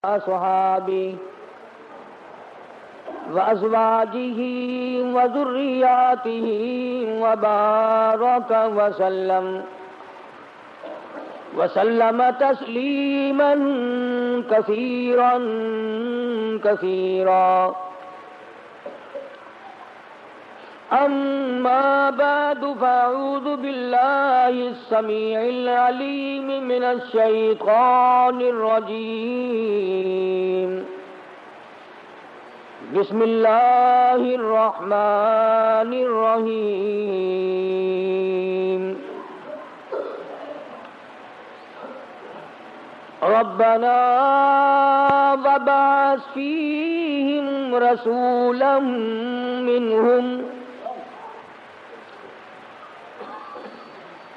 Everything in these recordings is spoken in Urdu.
أصحابه وأزواجه وذرياته وبارك وسلم تسليما كثيرا كثيرا. أما بعد فأعوذ بالله السميع العليم من الشيطان الرجيم. بسم الله الرحمن الرحيم. ربنا وابعث فيهم رسولا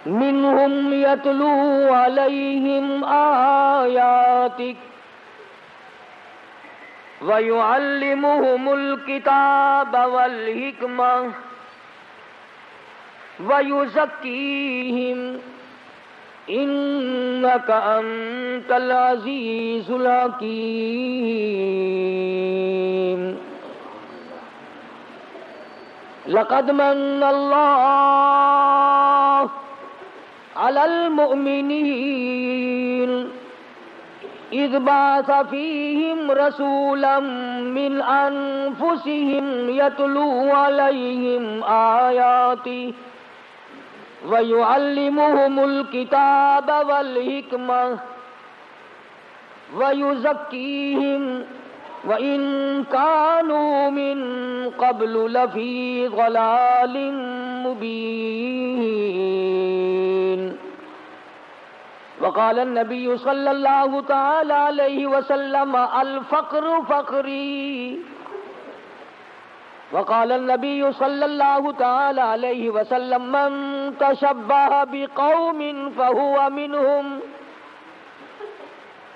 منهم يتلو عليهم آياتك ويعلمهم الكتاب والحكمة ويزكيهم إنك أنت العزيز الحكيم. لقد من الله على المؤمنين إذ بعث فيهم رسولا من أنفسهم يتلو عليهم آياته ويعلمهم الكتاب والحكمة ويزكيهم وإن كانوا من قبل لفي ضلال مبين. وقال النبي صلى الله تعالى عليه وسلم الفقر فقري. وقال النبي صلى الله تعالى عليه وسلم من تشبه بقوم فهو منهم.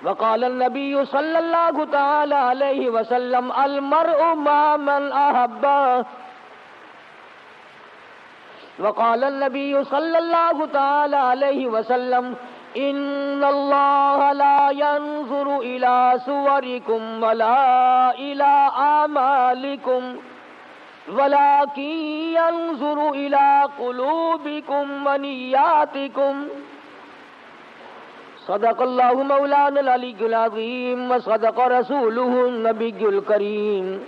وقال النبي صلى الله تعالى عليه وسلم المرء مع من أحبه. وقال النبي صلى الله تعالى عليه وسلم إن الله لا ينظر إلى صوركم ولا إلى أعمالكم ولكن ينظر إلى قلوبكم ونياتكم. صدق الله مولانا العلي العظيم وصدق رسوله النبي الكريم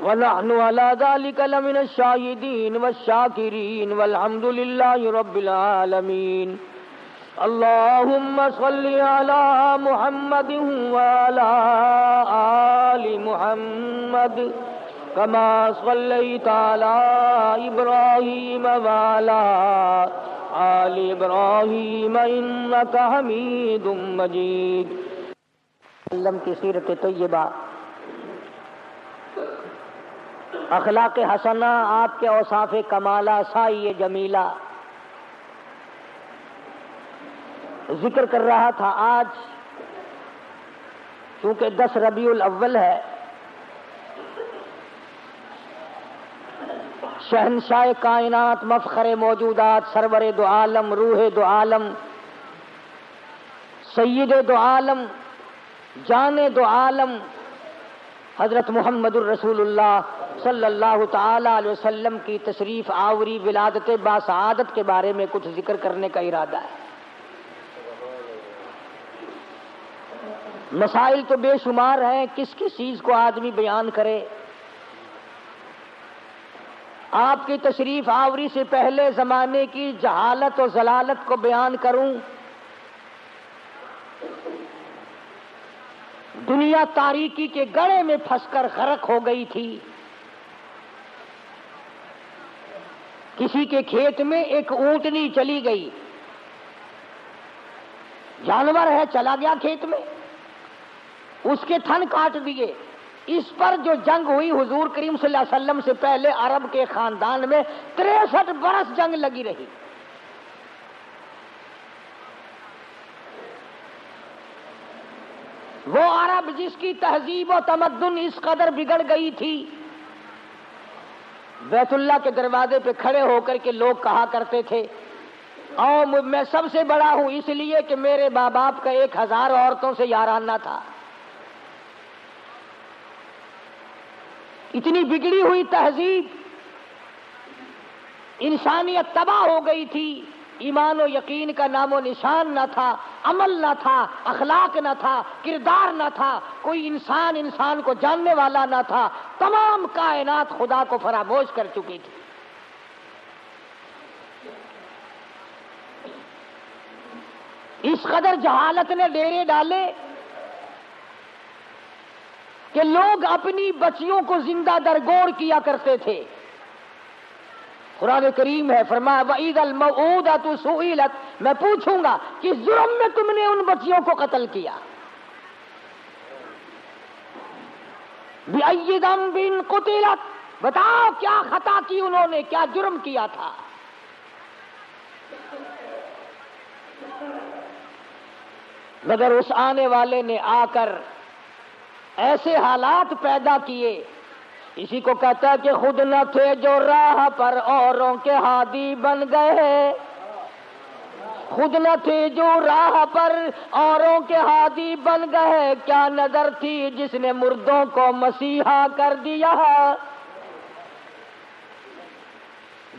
ونحن على ذلك لمن الشاهدين والشاكرين والحمد لله رب العالمين. اللهم صل على محمد وعلى آل محمد كما صليت على إبراهيم وعلى آل إبراهيم إنك حميد مجيد. علم کی سیرت طیبہ، اخلاق حسنہ، آپ کے اوصاف کمالہ، سائی جمیلہ ذکر کر رہا تھا. آج چونکہ 10 ربیع الاول ہے، شہنشاہ کائنات، مفخر موجودات، سرور دو عالم، روح دو عالم، سید دو عالم، جان دو عالم، حضرت محمد الرسول اللہ صلی اللہ تعالی علیہ وسلم کی تشریف آوری ولادت باسعادت کے بارے میں کچھ ذکر کرنے کا ارادہ ہے. مسائل تو بے شمار ہیں، کس کس چیز کو آدمی بیان کرے. آپ کی تشریف آوری سے پہلے زمانے کی جہالت و ضلالت کو بیان کروں. دنیا تاریکی کے گڑھے میں پھنس کر غرق ہو گئی تھی. کسی کے کھیت میں ایک اونٹنی چلی گئی، جانور ہے چلا گیا کھیت میں، اس کے تھن کاٹ دیے. اس پر جو جنگ ہوئی حضور کریم صلی اللہ علیہ وسلم سے پہلے عرب کے خاندان میں 63 برس جنگ لگی رہی. وہ عرب جس کی تہذیب و تمدن اس قدر بگڑ گئی تھی، بیت اللہ کے دروازے پہ کھڑے ہو کر کے لوگ کہا کرتے تھے اور میں سب سے بڑا ہوں اس لیے کہ میرے ماں باپ کا 1000 عورتوں سے یارانہ تھا. اتنی بگڑی ہوئی تہذیب، انسانیت تباہ ہو گئی تھی، ایمان و یقین کا نام و نشان نہ تھا، عمل نہ تھا، اخلاق نہ تھا، کردار نہ تھا، کوئی انسان کو جاننے والا نہ تھا، تمام کائنات خدا کو فراموش کر چکی تھی۔ اس قدر جہالت نے ڈیرے ڈالے کہ لوگ اپنی بچیوں کو زندہ درگور کیا کرتے تھے۔ قرآن کریم ہے، فرمایا وَإِذَا الْمَوْءُودَةُ سُئِلَتْ، میں پوچھوں گا کس جرم میں تم نے ان بچیوں کو قتل کیا۔ بِأَيِّ ذَنبٍ قُتِلَتْ، بتاؤ کیا خطا کی انہوں نے، کیا جرم کیا تھا۔ مگر اس آنے والے نے آ کر ایسے حالات پیدا کیے، اسی کو کہتا ہے کہ خود نہ تھے جو راہ پر اوروں کے ہادی بن گئے، خود نہ تھے جو راہ پر اوروں کے ہادی بن گئے، کیا نظر تھی جس نے مردوں کو مسیحا کر دیا۔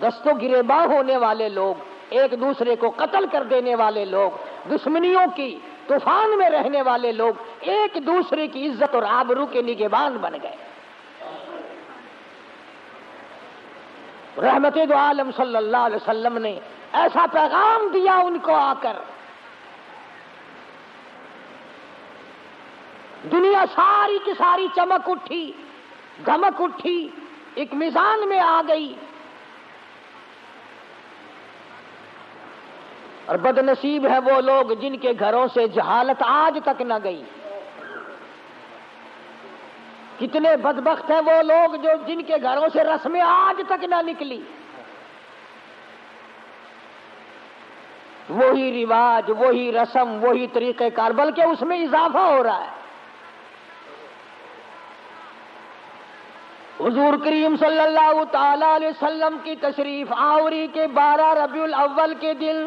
دست و گریباں ہونے والے لوگ، ایک دوسرے کو قتل کر دینے والے لوگ، دشمنیوں کی طوفان میں رہنے والے لوگ ایک دوسرے کی عزت اور آبرو کے نگہبان بن گئے۔ رحمت دو عالم صلی اللہ علیہ وسلم نے ایسا پیغام دیا ان کو آ کر، دنیا ساری کی ساری چمک اٹھی، دھمک اٹھی، ایک میزان میں آ گئی، اور بد نصیب ہے وہ لوگ جن کے گھروں سے جہالت آج تک نہ گئی۔ کتنے بدبخت ہیں وہ لوگ جو جن کے گھروں سے رسمیں آج تک نہ نکلی، وہی رواج، وہی رسم، وہی طریقہ کار، بلکہ اس میں اضافہ ہو رہا ہے۔ حضور کریم صلی اللہ تعالی علیہ وسلم کی تشریف آوری کے 12 ربیع الاول کے دن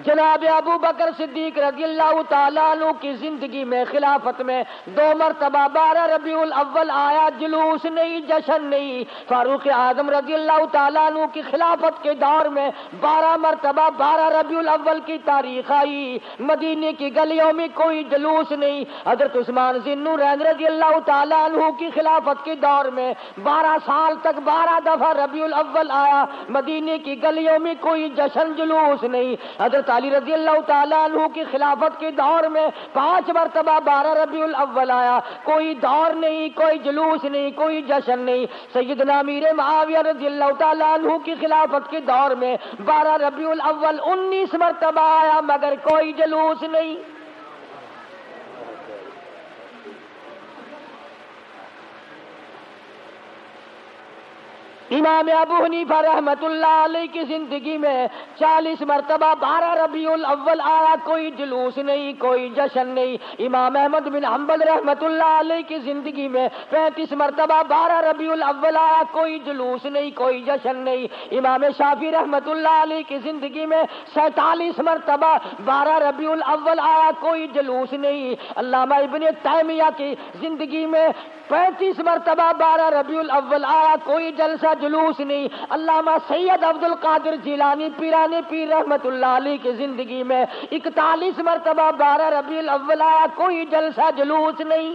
جناب ابو بکر صدیق رضی اللہ تعالیٰ عنہ کی زندگی میں، خلافت میں 2 مرتبہ 12 ربیع الاول آیا، جلوس نہیں، جشن نہیں۔ فاروق اعظم رضی اللہ تعالیٰ عنہ کی خلافت کے دور میں 12 مرتبہ 12 ربیع الاول کی تاریخ آئی، مدینے کی گلیوں میں کوئی جلوس نہیں۔ حضرت عثمان ذی النورین رضی اللہ تعالیٰ عنہ کی خلافت کے دور میں 12 سال تک 12 دفعہ ربیع الاول آیا، مدینے کی گلیوں میں کوئی جشن جلوس نہیں۔ حضرت علی رضی اللہ تعالیٰ عنہ کی خلافت کے دور میں 5 مرتبہ 12 ربیع الاول آیا، کوئی دور نہیں، کوئی جلوس نہیں، کوئی جشن نہیں۔ سیدنا امیر معاویہ رضی اللہ تعالیٰ عنہ کی خلافت کے دور میں 12 ربیع الاول 19 مرتبہ آیا، مگر کوئی جلوس نہیں۔ امام ابو حنیفہ رحمت اللہ علیہ کی زندگی میں 40 مرتبہ 12 ربیع الاول آیا، کوئی جلوس نہیں، کوئی جشن نہیں۔ امام احمد بن حنبل رحمت اللہ علیہ کی زندگی میں 35 مرتبہ 12 ربیع الاول آیا، کوئی جلوس نہیں، کوئی جشن نہیں۔ امام شافعی رحمت اللہ علیہ کی زندگی میں 47 مرتبہ 12 ربیع الاول آیا، کوئی جلوس نہیں۔ علامہ ابن تیمیہ کی زندگی میں 35 مرتبہ 12 ربیع الاول آیا، کوئی جلسہ جلوس نہیں۔ علامہ سید عبد القادر جیلانی پیران پیر رحمت اللہ علیہ کی زندگی میں 41 مرتبہ 12 ربیع الاول آیا، کوئی جلسہ جلوس نہیں۔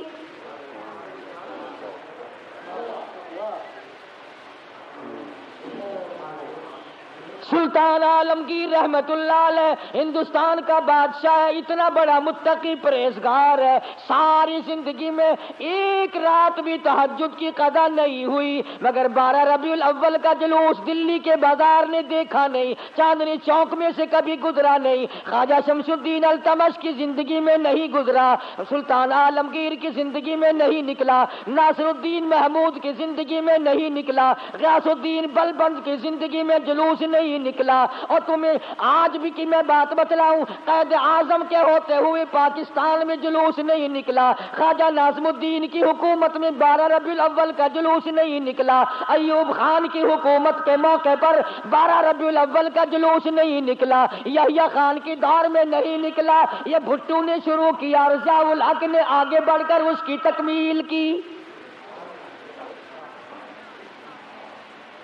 سلطان عالمگیر رحمت اللہ علیہ ہندوستان کا بادشاہ ہے، اتنا بڑا متقی پرہیزگار ہے، ساری زندگی میں ایک رات بھی تہجد کی قضا نہیں ہوئی، مگر 12 ربیع الاول کا جلوس دلی کے بازار نے دیکھا نہیں، چاندنی چوک میں سے کبھی گزرا نہیں، خواجہ شمس الدین التمش کی زندگی میں نہیں گزرا، سلطان عالمگیر کی زندگی میں نہیں نکلا، ناصر الدین محمود کی زندگی میں نہیں نکلا، غیاث الدین بلبند کی زندگی میں جلوس نہیں نہیں نکلا. اور تمہیں آج بھی کہ میں بات بتلاؤں, قائد اعظم کے ہوتے ہوئے پاکستان میں جلوس نہیں نکلا, خواجہ ناظم الدین کی حکومت میں 12 ربیع الاول کا جلوس نہیں نکلا, ایوب خان کی حکومت کے موقع پر 12 ربیع الاول کا جلوس نہیں نکلا, یحییٰ خان کی دور میں نہیں نکلا. یہ بھٹو نے شروع کیا اور ضیاء الحق نے آگے بڑھ کر اس کی تکمیل کی.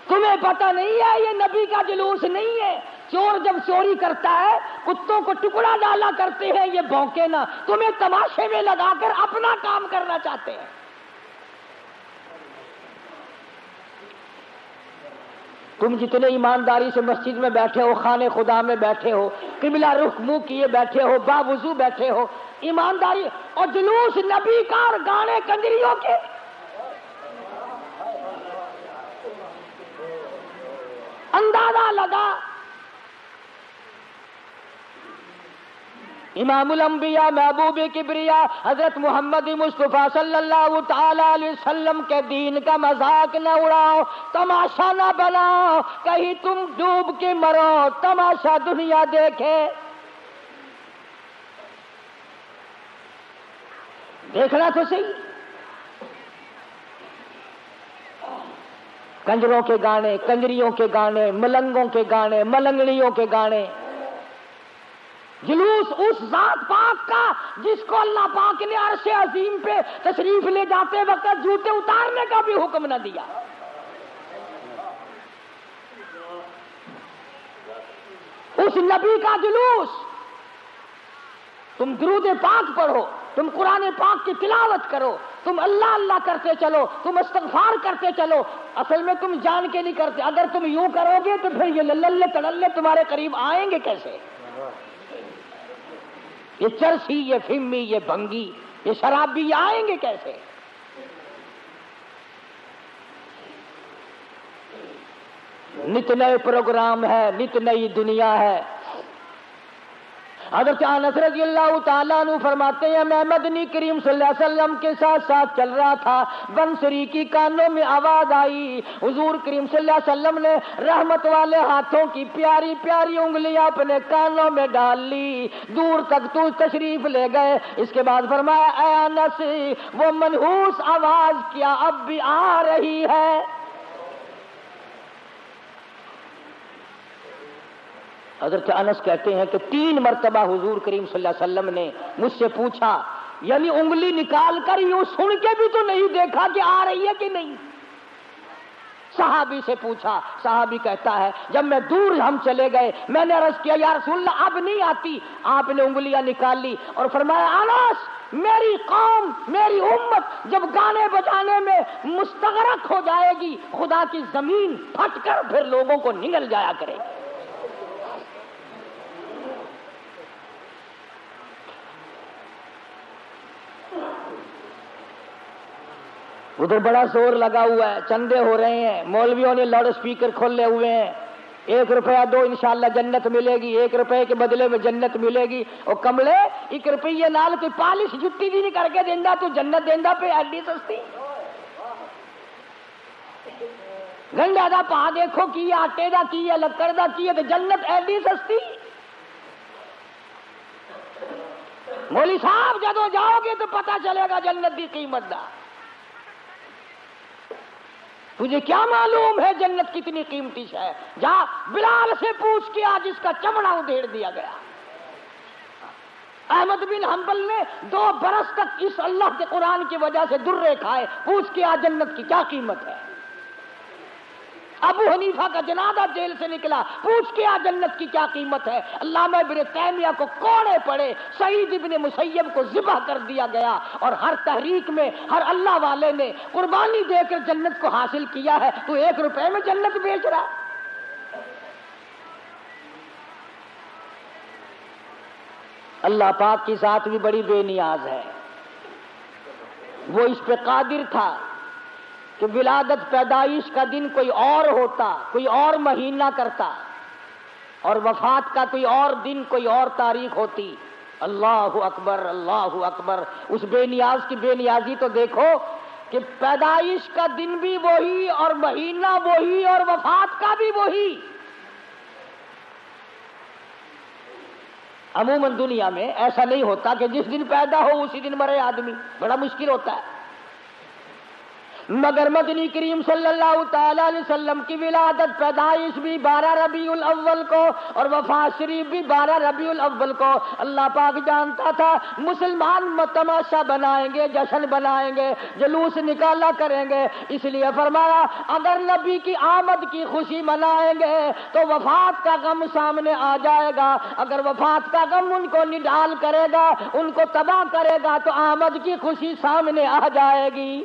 تمہیں پتہ نہیں ہے یہ نبی کا جلوس نہیں ہے. چور جب چوری کرتا ہے کتوں کو ٹکڑا ڈالا کرتے ہیں یہ بھونکے نہ, تمہیں تماشے میں لگا کر اپنا کام کرنا چاہتے ہیں. تم جتنے ایمانداری سے مسجد میں بیٹھے ہو, خانے خدا میں بیٹھے ہو, قبلہ رخ منہ کیے بیٹھے ہو, باوضو بیٹھے ہو, ایمانداری, اور جلوس نبی کا اور گانے کنجریوں کے. اندازہ لگا امام الانبیاء محبوب کبریا حضرت محمد مصطفیٰ صلی اللہ تعالی علیہ وسلم کے دین کا مذاق نہ اڑاؤ, تماشا نہ بناؤ, کہیں تم ڈوب کے مرو, تماشا دنیا دیکھے. دیکھنا تو صحیح. کنجروں کے گانے, کنجریوں کے گانے, ملنگوں کے گانے, ملنگڑیوں کے گانے. جلوس اس ذات پاک کا جس کو اللہ پاک نے عرش عظیم پہ تشریف لے جاتے وقت جوتے اتارنے کا بھی حکم نہ دیا. اس نبی کا جلوس. تم درود پاک پڑھو, تم قرآن پاک کی تلاوت کرو, تم اللہ اللہ کرتے چلو, تم استغفار کرتے چلو. اصل میں تم جان کے نہیں کرتے. اگر تم یوں کرو گے تو پھر یہ للے تڑلے تمہارے قریب آئیں گے کیسے؟ یہ چرسی, یہ فمی, یہ بھنگی, یہ شرابی آئیں گے کیسے؟ نت نئے پروگرام ہے, نت نئی دنیا ہے. حضرت انس رضی اللہ تعالیٰ عنہ فرماتے ہیں میں مدنی کریم صلی اللہ علیہ وسلم کے ساتھ ساتھ چل رہا تھا, بنسری کی کانوں میں آواز آئی. حضور کریم صلی اللہ علیہ وسلم نے رحمت والے ہاتھوں کی پیاری پیاری انگلیاں اپنے کانوں میں ڈال لی, دور تک تو تشریف لے گئے. اس کے بعد فرمایا اے انس, وہ منحوس آواز کیا اب بھی آ رہی ہے؟ حضرت انس کہتے ہیں کہ 3 مرتبہ حضور کریم صلی اللہ علیہ وسلم نے مجھ سے پوچھا, یعنی انگلی نکال کر یوں سن کے بھی تو نہیں دیکھا کہ آ رہی ہے کہ نہیں. صحابی سے پوچھا, صحابی کہتا ہے جب میں دور ہم چلے گئے میں نے عرض کیا یا رسول اللہ اب نہیں آتی. آپ نے انگلیاں نکال لی اور فرمایا انس, میری قوم, میری امت جب گانے بجانے میں مستغرق ہو جائے گی خدا کی زمین پھٹ کر پھر لوگوں کو نگل جایا کرے گی. ادھر بڑا زور لگا ہوا ہے, چندے ہو رہے ہیں, مولویوں نے لاؤڈ اسپیکر کھولے ہوئے ہیں. 1 روپیہ دو انشاءاللہ جنت ملے گی, 1 روپے کے بدلے میں جنت ملے گی. اور کملے 1 روپیے نال کوئی پالش جتی بھی نہیں کر کے دینا تو جنت دینا پہ ایڈی سستی. گنڈا دا پا دیکھو کی, آٹے دا کی, لکڑ دا کی, تو جنت ایڈی سستی. مولوی صاحب جدو جاؤ گے تو پتہ چلے گا جنت کی قیمت دا. تجھے کیا معلوم ہے جنت کتنی قیمتی ہے؟ جا بلال سے پوچھ کے آج اس کا چمڑا ادھیڑ دیا گیا. احمد بن حنبل نے 2 برس تک اس اللہ کے قرآن کی وجہ سے درے کھائے. پوچھ کے آج جنت کی کیا قیمت ہے. ابو حنیفہ کا جنازہ جیل سے نکلا, پوچھ کے آ جنت کی کیا قیمت ہے. علامہ ابن تیمیہ کو کوڑے پڑے, سعید ابن مسیب کو ذبح کر دیا گیا, اور ہر تحریک میں ہر اللہ والے نے قربانی دے کر جنت کو حاصل کیا ہے. تو 1 روپے میں جنت بیچ رہا. اللہ پاک کی ذات بھی بڑی بے نیاز ہے. وہ اس پہ قادر تھا کہ ولادت پیدائش کا دن کوئی اور ہوتا, کوئی اور مہینہ کرتا, اور وفات کا کوئی اور دن, کوئی اور تاریخ ہوتی. اللہ اکبر, اللہ اکبر. اس بے نیاز کی بے نیازی تو دیکھو کہ پیدائش کا دن بھی وہی, اور مہینہ وہی, اور وفات کا بھی وہی. عموماً دنیا میں ایسا نہیں ہوتا کہ جس دن پیدا ہو اسی دن مرے آدمی، بڑا مشکل ہوتا ہے، مگر مدنی کریم صلی اللہ تعالی علیہ وسلم کی ولادت، پیدائش بھی 12 ربیع الاول کو اور وفات شریف بھی 12 ربیع الاول کو۔ اللہ پاک جانتا تھا مسلمان تماشا بنائیں گے، جشن بنائیں گے، جلوس نکالا کریں گے، اس لیے فرمایا اگر نبی کی آمد کی خوشی منائیں گے تو وفات کا غم سامنے آ جائے گا، اگر وفات کا غم ان کو نڈال کرے گا، ان کو تباہ کرے گا تو آمد کی خوشی سامنے آ جائے گی۔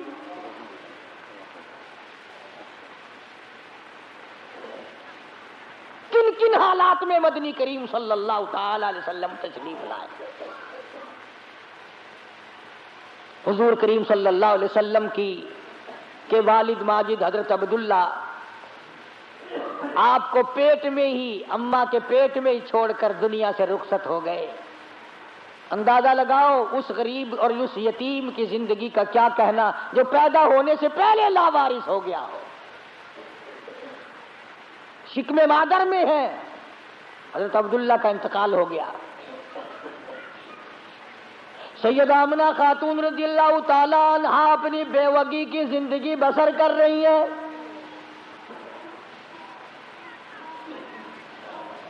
کن کن حالات میں مدنی کریم صلی اللہ تعالی علیہ وسلم تشریف لائے؟ حضور کریم صلی اللہ علیہ وسلم کے والد ماجد حضرت عبداللہ آپ کو پیٹ میں ہی، اماں کے پیٹ میں ہی چھوڑ کر دنیا سے رخصت ہو گئے۔ اندازہ لگاؤ اس غریب اور اس یتیم کی زندگی کا کیا کہنا جو پیدا ہونے سے پہلے لاوارث ہو گیا ہو، شکم مادر میں ہے۔ حضرت عبداللہ کا انتقال ہو گیا۔ سیدہ آمنہ خاتون رضی اللہ تعالی عنہا اپنی بیوگی کی زندگی بسر کر رہی ہے۔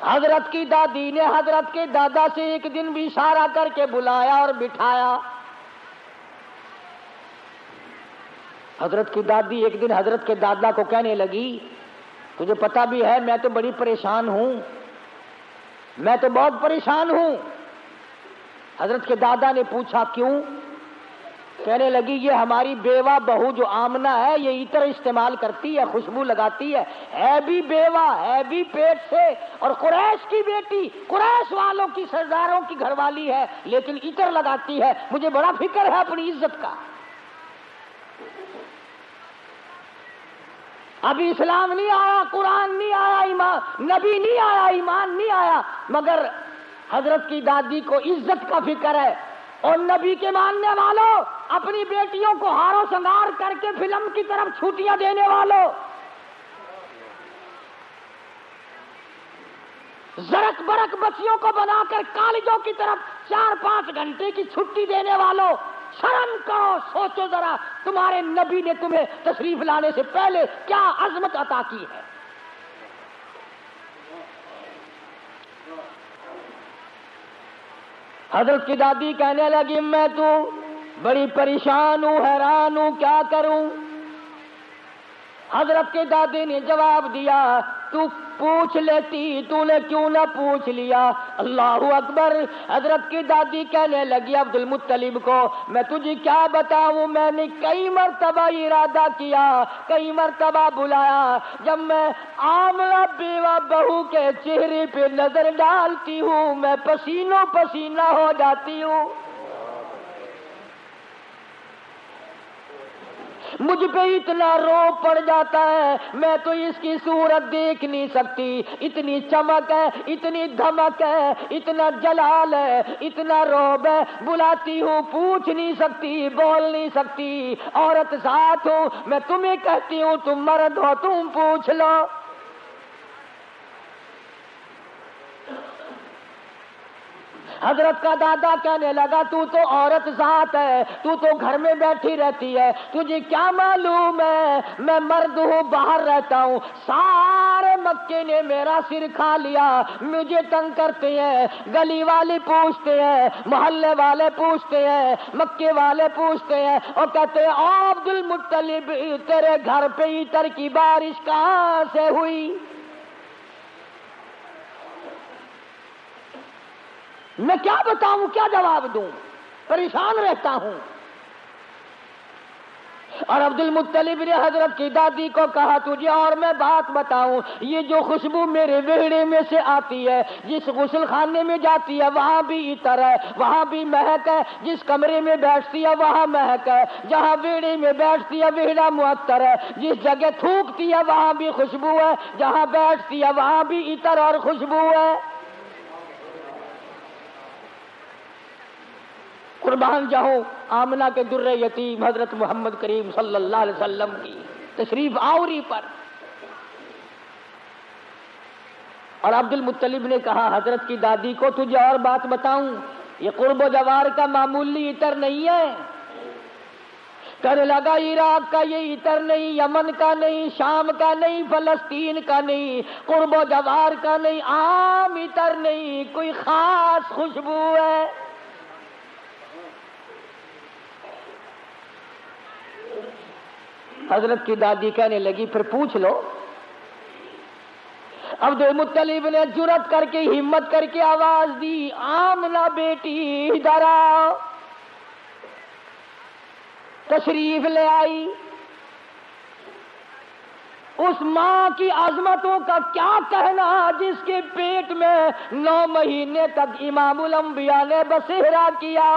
حضرت کی دادی نے حضرت کے دادا سے ایک دن بھی اشارہ کر کے بلایا اور بٹھایا۔ حضرت کی دادی ایک دن حضرت کے دادا کو کہنے لگی تجھے پتا بھی ہے میں تو بڑی پریشان ہوں، میں تو بہت پریشان ہوں۔ حضرت کے دادا نے پوچھا کیوں؟ کہنے لگی یہ ہماری بیوہ بہو جو آمنہ ہے یہ عطر استعمال کرتی ہے، خوشبو لگاتی ہے بھی بیوہ، ہے بھی پیٹ سے، اور قریش کی بیٹی، قریش والوں کی سرداروں کی گھر والی ہے، لیکن عطر لگاتی ہے، مجھے بڑا فکر ہے اپنی عزت کا۔ ابھی اسلام نہیں آیا، قرآن نہیں آیا، ایمان نبی نہیں آیا، ایمان نہیں آیا، مگر حضرت کی دادی کو عزت کا فکر ہے۔ اور نبی کے ماننے والوں، اپنی بیٹیوں کو ہار و سنگار کر کے فلم کی طرف چھٹیاں دینے والوں، زرک برک بچیوں کو بنا کر کالجوں کی طرف 4-5 گھنٹے کی چھٹی دینے والوں، شرم کرو، سوچو ذرا تمہارے نبی نے تمہیں تشریف لانے سے پہلے کیا عظمت عطا کی ہے۔ حضرت کی دادی کہنے لگی میں تو بڑی پریشان ہوں، حیران ہوں، کیا کروں؟ حضرت کے دادی نے جواب دیا تو پوچھ لیتی، تو نے کیوں نہ پوچھ لیا؟ اللہ اکبر۔ حضرت کی دادی کہنے لگی عبد المطلب کو میں تجھے کیا بتاؤں، میں نے کئی مرتبہ ارادہ کیا، کئی مرتبہ بلایا، جب میں آمنہ بیوہ بہو کے چہرے پہ نظر ڈالتی ہوں میں پسینوں پسینہ ہو جاتی ہوں، مجھ پہ اتنا روب پڑ جاتا ہے، میں تو اس کی صورت دیکھ نہیں سکتی، اتنی چمک ہے، اتنی دھمک ہے، اتنا جلال ہے، اتنا روب ہے، بلاتی ہوں پوچھ نہیں سکتی، بول نہیں سکتی، عورت ساتھ ہوں، میں تمہیں کہتی ہوں تم مرد ہو تم پوچھ لو۔ حضرت کا دادا کہنے لگا تو عورت ذات ہے، تو گھر میں بیٹھی رہتی ہے، تجھے کیا معلوم ہے میں مرد ہوں، باہر رہتا ہوں، سارے مکے نے میرا سر کھا لیا، مجھے تنگ کرتے ہیں، گلی والے پوچھتے ہیں، محلے والے پوچھتے ہیں، مکے والے پوچھتے ہیں اور کہتے ہیں او عبد المطلب تیرے گھر پہ عطر کی بارش کہاں سے ہوئی؟ میں کیا بتاؤں، کیا جواب دوں، پریشان رہتا ہوں۔ اور عبد المطلب نے حضرت کی دادی کو کہا تجھے اور میں بات بتاؤں، یہ جو خوشبو میرے ویڑے میں سے آتی ہے، جس غسل خانے میں جاتی ہے وہاں بھی عطر ہے، وہاں بھی مہک ہے، جس کمرے میں بیٹھتی ہے وہاں مہک ہے، جہاں ویڑے میں بیٹھتی ہے ویڑا معطر ہے، جس جگہ تھوکتی ہے وہاں بھی خوشبو ہے، جہاں بیٹھتی ہے وہاں بھی عطر اور خوشبو ہے۔ قربان جاؤں آمنہ کے در یتیم حضرت محمد کریم صلی اللہ علیہ وسلم کی تشریف آوری پر اور عبد المطلب نے کہا حضرت کی دادی کو تجھے اور بات بتاؤں، یہ قرب و جوار کا معمولی عطر نہیں ہے۔ کہنے لگا عراق کا یہ عطر نہیں، یمن کا نہیں، شام کا نہیں، فلسطین کا نہیں، قرب و جوار کا نہیں، عام عطر نہیں، کوئی خاص خوشبو ہے۔ حضرت کی دادی کہنے لگی پھر پوچھ لو۔ عبد المطلب نے جرأت کر کے ہمت کر کے آواز دی، آمنہ بیٹی ادھر آؤ۔ تشریف لے آئی۔ اس ماں کی عظمتوں کا کیا کہنا جس کے پیٹ میں 9 مہینے تک امام الانبیاء نے بسیرا کیا۔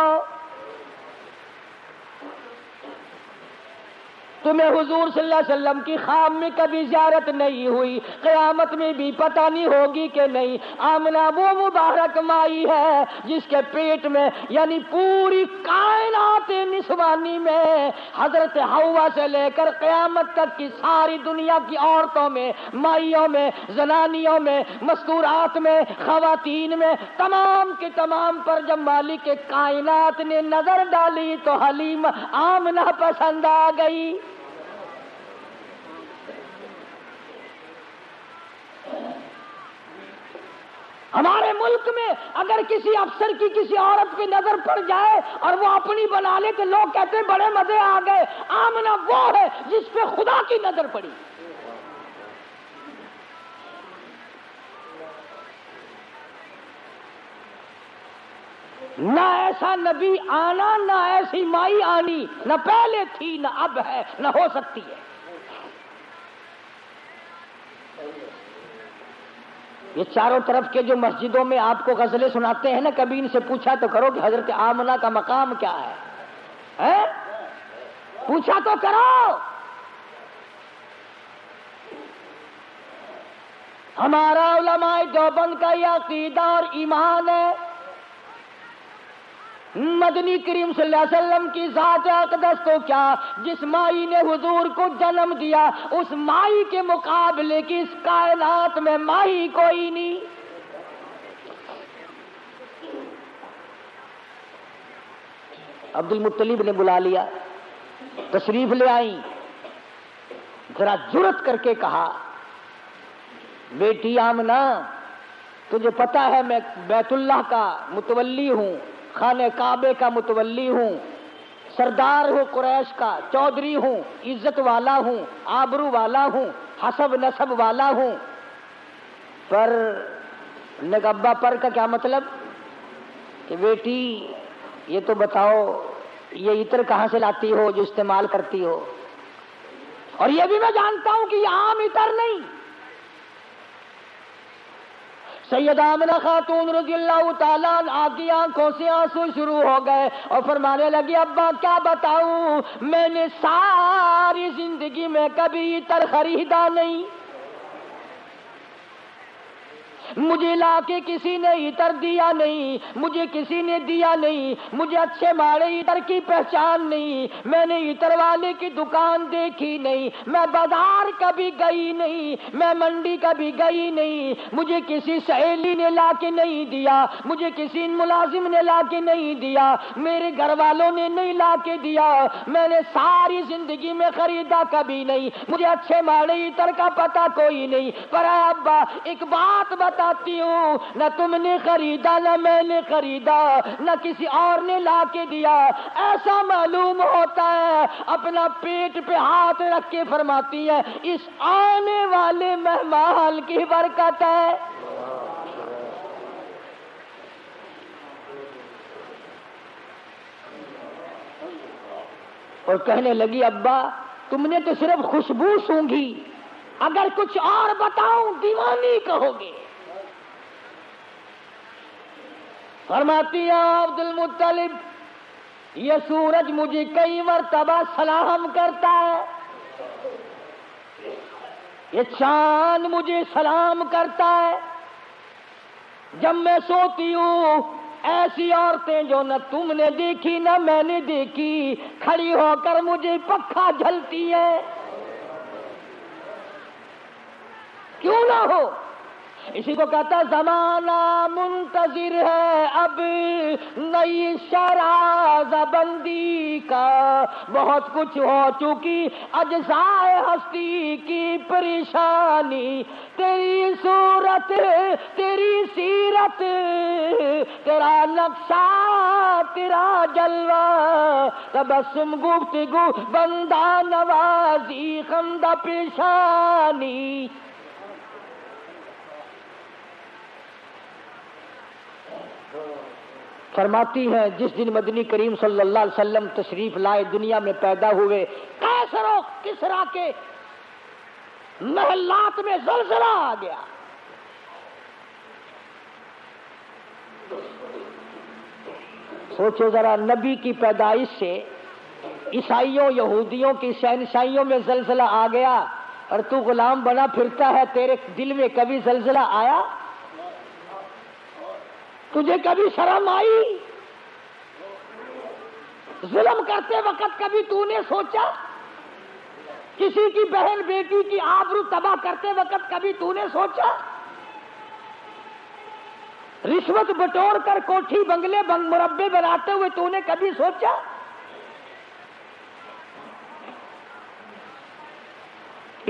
تمہیں حضور صلی اللہ علیہ وسلم کی خواب میں کبھی زیارت نہیں ہوئی، قیامت میں بھی پتہ نہیں ہوگی کہ نہیں۔ آمنہ وہ مبارک مائی ہے جس کے پیٹ میں یعنی پوری کائنات نسوانی میں حضرت حوا سے لے کر قیامت تک کی ساری دنیا کی عورتوں میں، مائیوں میں، زنانیوں میں، مستورات میں، خواتین میں، تمام کے تمام پر جب مالک کائنات نے نظر ڈالی تو حلیم آمنہ پسند آ گئی۔ ہمارے ملک میں اگر کسی افسر کی کسی عورت پہ نظر پڑ جائے اور وہ اپنی بنا لے تو لوگ کہتے ہیں بڑے مزے آ گئے۔ آمنہ وہ ہے جس پہ خدا کی نظر پڑی۔ نہ ایسا نبی آنا، نہ ایسی مائی آنی، نہ پہلے تھی نہ اب ہے نہ ہو سکتی ہے۔ یہ چاروں طرف کے جو مسجدوں میں آپ کو غزلیں سناتے ہیں نا، کبھی ان سے پوچھا تو کرو کہ حضرت آمنہ کا مقام کیا ہے؟ پوچھا تو کرو۔ ہمارا علماء دیوبند کا یہ عقیدہ اور ایمان ہے، مدنی کریم صلی اللہ علیہ وسلم کی ذات اقدس کو کیا، جس مائی نے حضور کو جنم دیا اس مائی کے مقابلے کی اس کائنات میں مائی کوئی نہیں۔ عبد المطلب نے بلا لیا، تشریف لے آئی، ذرا جرأت کر کے کہا بیٹی آمنہ تجھے پتا ہے میں بیت اللہ کا متولی ہوں، خانہ کعبے کا متولی ہوں، سردار ہوں قریش کا، چودھری ہوں، عزت والا ہوں، آبرو والا ہوں، حسب نسب والا ہوں، پر نگبا پر کا کیا مطلب کہ بیٹی یہ تو بتاؤ یہ عطر کہاں سے لاتی ہو جو استعمال کرتی ہو؟ اور یہ بھی میں جانتا ہوں کہ یہ عام عطر نہیں۔ سیدہ آمنہ خاتون رضی اللہ تعالیٰ عنہا کی آنکھوں سے آنسو شروع ہو گئے اور فرمانے لگی ابا کیا بتاؤں، میں نے ساری زندگی میں کبھی عطر خریدا نہیں، مجھے لا کے کسی نے عطر دیا نہیں، مجھے کسی نے دیا نہیں، مجھے اچھے ماڑے عطر کی پہچان نہیں، میں نے عطر والے کی دکان دیکھی نہیں، میں بازار کبھی گئی نہیں، میں منڈی کبھی گئی نہیں، مجھے کسی سہیلی نے لا کے نہیں دیا، مجھے کسی ملازم نے لا کے نہیں دیا، میرے گھر والوں نے نہیں لا کے دیا، میں نے ساری زندگی میں خریدا کبھی نہیں، مجھے اچھے ماڑے عطر کا پتہ کوئی نہیں، پر اے ابا ایک بات بتاتی ہوں، نہ تم نے خریدا نہ میں نے خریدا نہ کسی اور نے لا کے دیا، ایسا معلوم ہوتا ہے اپنا پیٹ پہ ہاتھ رکھ کے فرماتی ہے اس آنے والے مہمان کی برکت ہے۔ اور کہنے لگی ابا تم نے تو صرف خوشبو سونگھی، اگر کچھ اور بتاؤں دیوانی کہو گے۔ فرماتی ہے عبد المطلب یہ سورج مجھے کئی مرتبہ سلام کرتا ہے، یہ چاند مجھے سلام کرتا ہے، جب میں سوتی ہوں ایسی عورتیں جو نہ تم نے دیکھی نہ میں نے دیکھی کھڑی ہو کر مجھے پکھا جھلتی ہے، کیوں نہ ہو اسی کو کہتا زمانہ منتظر ہے اب نئی شراز بندی کا، بہت کچھ ہو چکی اجزائے ہستی کی پریشانی، تیری صورت تیری سیرت تیرا نقشہ تیرا جلوہ، تبسم گفتگو بندہ نوازی خندہ پیشانی۔ فرماتی ہیں جس دن مدنی کریم صلی اللہ علیہ وسلم تشریف لائے، دنیا میں پیدا ہوئے، قیصر و کسریٰ کے محلات میں زلزلہ آ گیا۔ سوچو ذرا، نبی کی پیدائش سے عیسائیوں یہودیوں کی شہنشاہیوں میں زلزلہ آ گیا، اور تو غلام بنا پھرتا ہے، تیرے دل میں کبھی زلزلہ آیا؟ تجھے کبھی شرم آئی؟ ظلم کرتے وقت کبھی تو نے سوچا؟ کسی کی بہن بیٹی کی آبرو تباہ کرتے وقت کبھی تو نے سوچا؟ رشوت بٹور کر کوٹھی بنگلے مربع بناتے ہوئے تو نے کبھی سوچا؟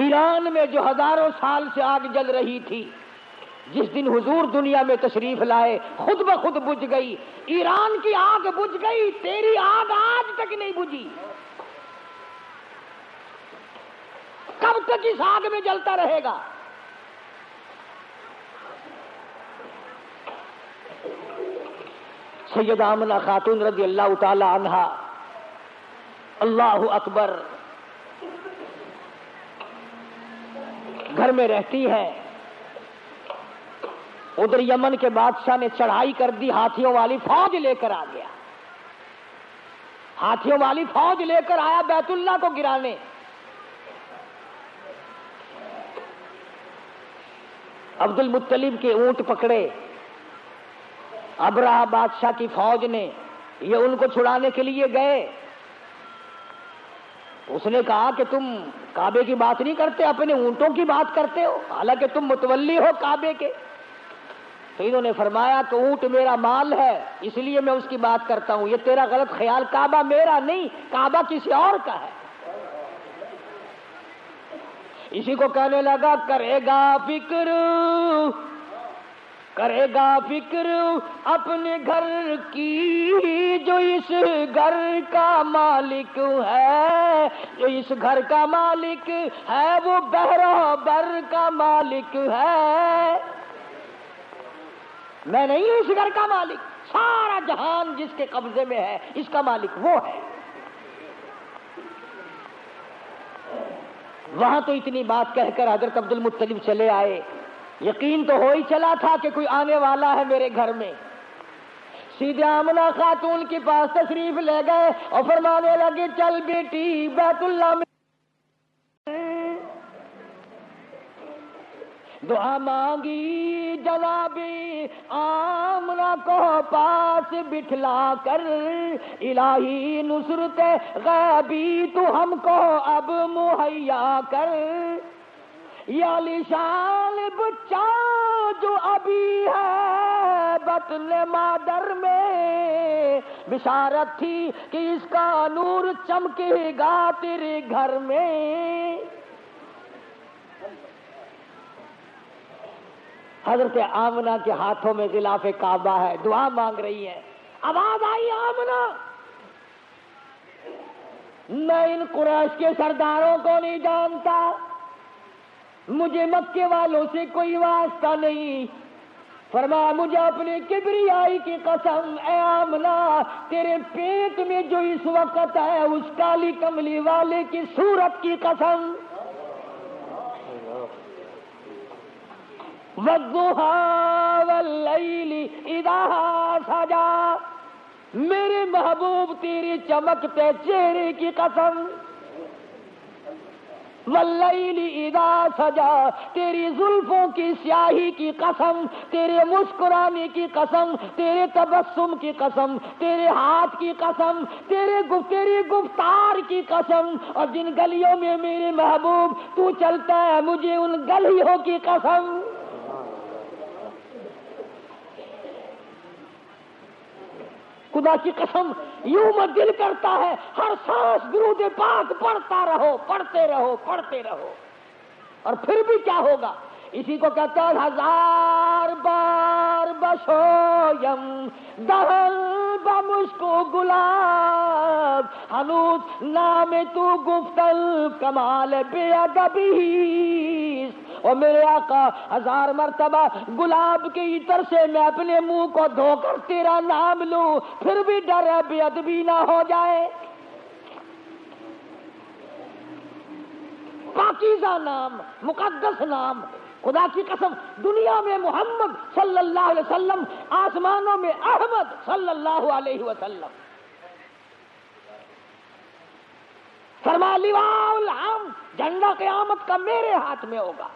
ایران میں جو ہزاروں سال سے آگ جل رہی تھی، جس دن حضور دنیا میں تشریف لائے خود بخود بجھ گئی۔ ایران کی آگ بجھ گئی، تیری آگ آج تک نہیں بجھی۔ کب تک اس آگ میں جلتا رہے گا؟ سیدہ آمنہ خاتون رضی اللہ تعالی عنہا، اللہ اکبر، گھر میں رہتی ہیں۔ ادھر یمن کے بادشاہ نے چڑھائی کر دی، ہاتھیوں والی فوج لے کر آ گیا، ہاتھیوں والی فوج لے کر آیا بیت اللہ کو گرانے۔ عبد المطلب کے اونٹ پکڑے ابرہہ بادشاہ کی فوج نے، یہ ان کو چھڑانے کے لیے گئے۔ اس نے کہا کہ تم کعبے کی بات نہیں کرتے، اپنے اونٹوں کی بات کرتے ہو، حالانکہ تم متولی ہو کعبے کے۔ تو انہوں نے فرمایا کہ اونٹ میرا مال ہے، اس لیے میں اس کی بات کرتا ہوں، یہ تیرا غلط خیال، کعبہ میرا نہیں، کعبہ کسی اور کا ہے۔ اسی کو کہنے لگا کرے گا فکر اپنے گھر کی، جو اس گھر کا مالک ہے، جو اس گھر کا مالک ہے وہ بحر و بر کا مالک ہے۔ میں نہیں ہوں اس گھر کا مالک، سارا جہان جس کے قبضے میں ہے اس کا مالک وہ ہے۔ وہاں تو اتنی بات کہہ کر حضرت عبد المطلب چلے آئے، یقین تو ہو ہی چلا تھا کہ کوئی آنے والا ہے میرے گھر میں۔ سیدھے آمنہ خاتون کے پاس تشریف لے گئے اور فرمانے لگے چل بیٹی بیت اللہ میں دعا مانگی، جناب آمنہ کو پاس بٹھلا کر، الہی نصرت غیبی تو ہم کو اب مہیا کر، یا لشان بچہ جو ابھی ہے بطن مادر میں، بشارت تھی کہ اس کا نور چمکے گا تیرے گھر میں۔ حضرت آمنہ کے ہاتھوں میں غلاف کعبہ ہے، دعا مانگ رہی ہے۔ آواز آئی آمنہ، میں ان قریش کے سرداروں کو نہیں جانتا، مجھے مکے والوں سے کوئی واسطہ نہیں۔ فرمایا مجھے اپنے کبریائی کی قسم، اے آمنہ تیرے پیٹ میں جو اس وقت ہے اس کالی کملی والے کی صورت کی قسم، والضحیٰ واللیل اذا سجا، میرے محبوب تیرے چمکتے چہرے کی قسم، واللیل اذا سجا تیری زلفوں کی سیاہی کی قسم، تیرے مسکرانے کی قسم، تیرے تبسم کی قسم، تیرے ہاتھ کی قسم، تیری گفتار کی قسم، اور جن گلیوں میں میرے محبوب تو چلتا ہے مجھے ان گلیوں کی قسم۔ خدا کی قسم یوں مت دل کرتا ہے ہر سانس درود پاک پڑھتا رہو، پڑھتے رہو، پڑھتے رہو، اور پھر بھی کیا ہوگا؟ اسی کو کہتے ہیں ہزار بار بشویم دہل بمشکو گلاب ہنوز نام تو گفتل کمال بے ادبی، اور میرے آقا ہزار مرتبہ گلاب کے عطر سے میں اپنے منہ کو دھو کر تیرا نام لوں، پھر بھی ڈر ہے بے ادبی نہ ہو جائے۔ پاکیزہ نام، مقدس نام، خدا کی قسم دنیا میں محمد صلی اللہ علیہ وسلم، آسمانوں میں احمد صلی اللہ علیہ وسلم۔ فرمایا لواء الحمد، جھنڈا قیامت کا میرے ہاتھ میں ہوگا،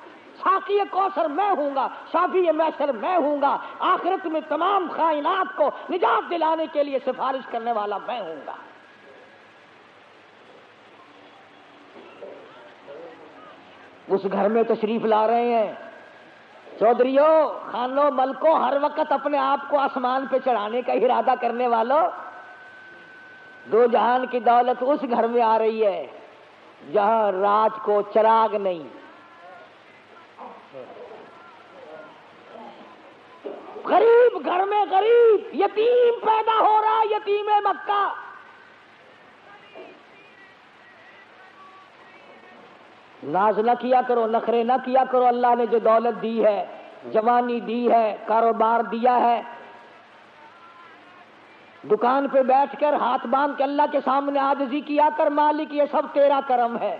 ساقی کوثر میں ہوں گا، شافی محشر میں ہوں گا، آخرت میں تمام کائنات کو نجات دلانے کے لیے سفارش کرنے والا میں ہوں گا۔ اس گھر میں تشریف لا رہے ہیں چودھریوں، خانوں، ملکوں، ہر وقت اپنے آپ کو آسمان پہ چڑھانے کا ارادہ کرنے والوں، دو جہان کی دولت اس گھر میں آ رہی ہے جہاں رات کو چراغ نہیں، غریب گھر میں غریب یتیم پیدا ہو رہا ہے، یتیم مکہ۔ ناز نہ کیا کرو، نخرے نہ کیا کرو، اللہ نے جو دولت دی ہے، جوانی دی ہے، کاروبار دیا ہے، دکان پہ بیٹھ کر ہاتھ باندھ کے اللہ کے سامنے عاجزی کیا کر، مالک یہ سب تیرا کرم ہے،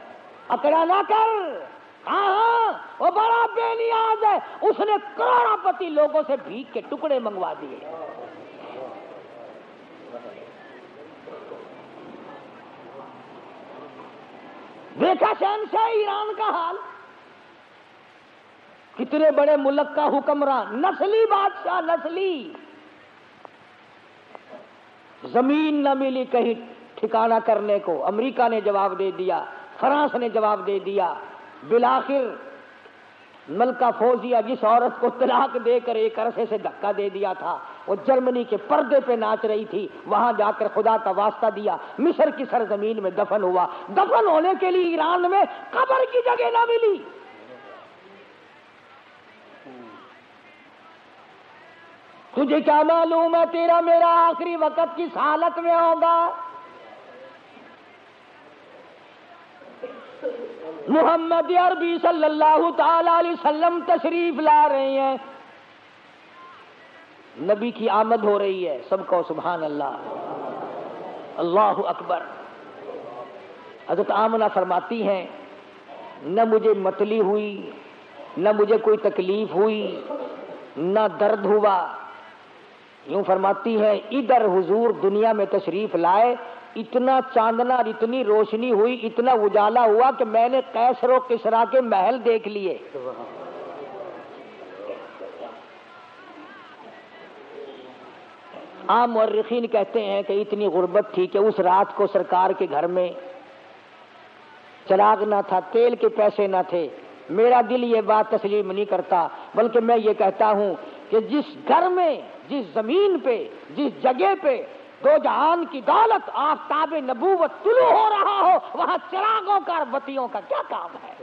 اکڑا نہ کر۔ ہاں وہ بڑا بے نیاز ہے، اس نے کروڑا پتی لوگوں سے بھیک کے ٹکڑے منگوا دیے۔ دیکھا شہنشاہ ایران کا حال، کتنے بڑے ملک کا حکمران، نسلی بادشاہ، نسلی، زمین نہ ملی کہیں ٹھکانہ کرنے کو، امریکہ نے جواب دے دیا، فرانس نے جواب دے دیا، بالآخر ملکہ فوزیہ جس عورت کو طلاق دے کر ایک عرصے سے دھکا دے دیا تھا، وہ جرمنی کے پردے پہ ناچ رہی تھی، وہاں جا کر خدا کا واسطہ دیا، مصر کی سرزمین میں دفن ہوا۔ دفن ہونے کے لیے ایران میں قبر کی جگہ نہ ملی۔ تجھے کیا معلوم ہے تیرا میرا آخری وقت کس حالت میں ہوگا؟ محمد عربی صلی اللہ تعالی علیہ وسلم تشریف لا رہے ہیں، نبی کی آمد ہو رہی ہے، سب کو سبحان اللہ، اللہ اکبر۔ حضرت آمنہ فرماتی ہیں نہ مجھے متلی ہوئی، نہ مجھے کوئی تکلیف ہوئی، نہ درد ہوا، یوں فرماتی ہے ادھر حضور دنیا میں تشریف لائے، اتنا چاندنا اور اتنی روشنی ہوئی، اتنا اجالا ہوا کہ میں نے قیصر و کسریٰ کے محل دیکھ لیے۔ عام مورخین کہتے ہیں کہ اتنی غربت تھی کہ اس رات کو سرکار کے گھر میں چراغ نہ تھا، تیل کے پیسے نہ تھے۔ میرا دل یہ بات تسلیم نہیں کرتا، بلکہ میں یہ کہتا ہوں کہ جس گھر میں، جس زمین پہ، جس جگہ پہ دو جہان کی دولت آفتاب نبوت طلوع ہو رہا ہو، وہاں چراغوں کا اور بتیوں کا کیا کام ہے؟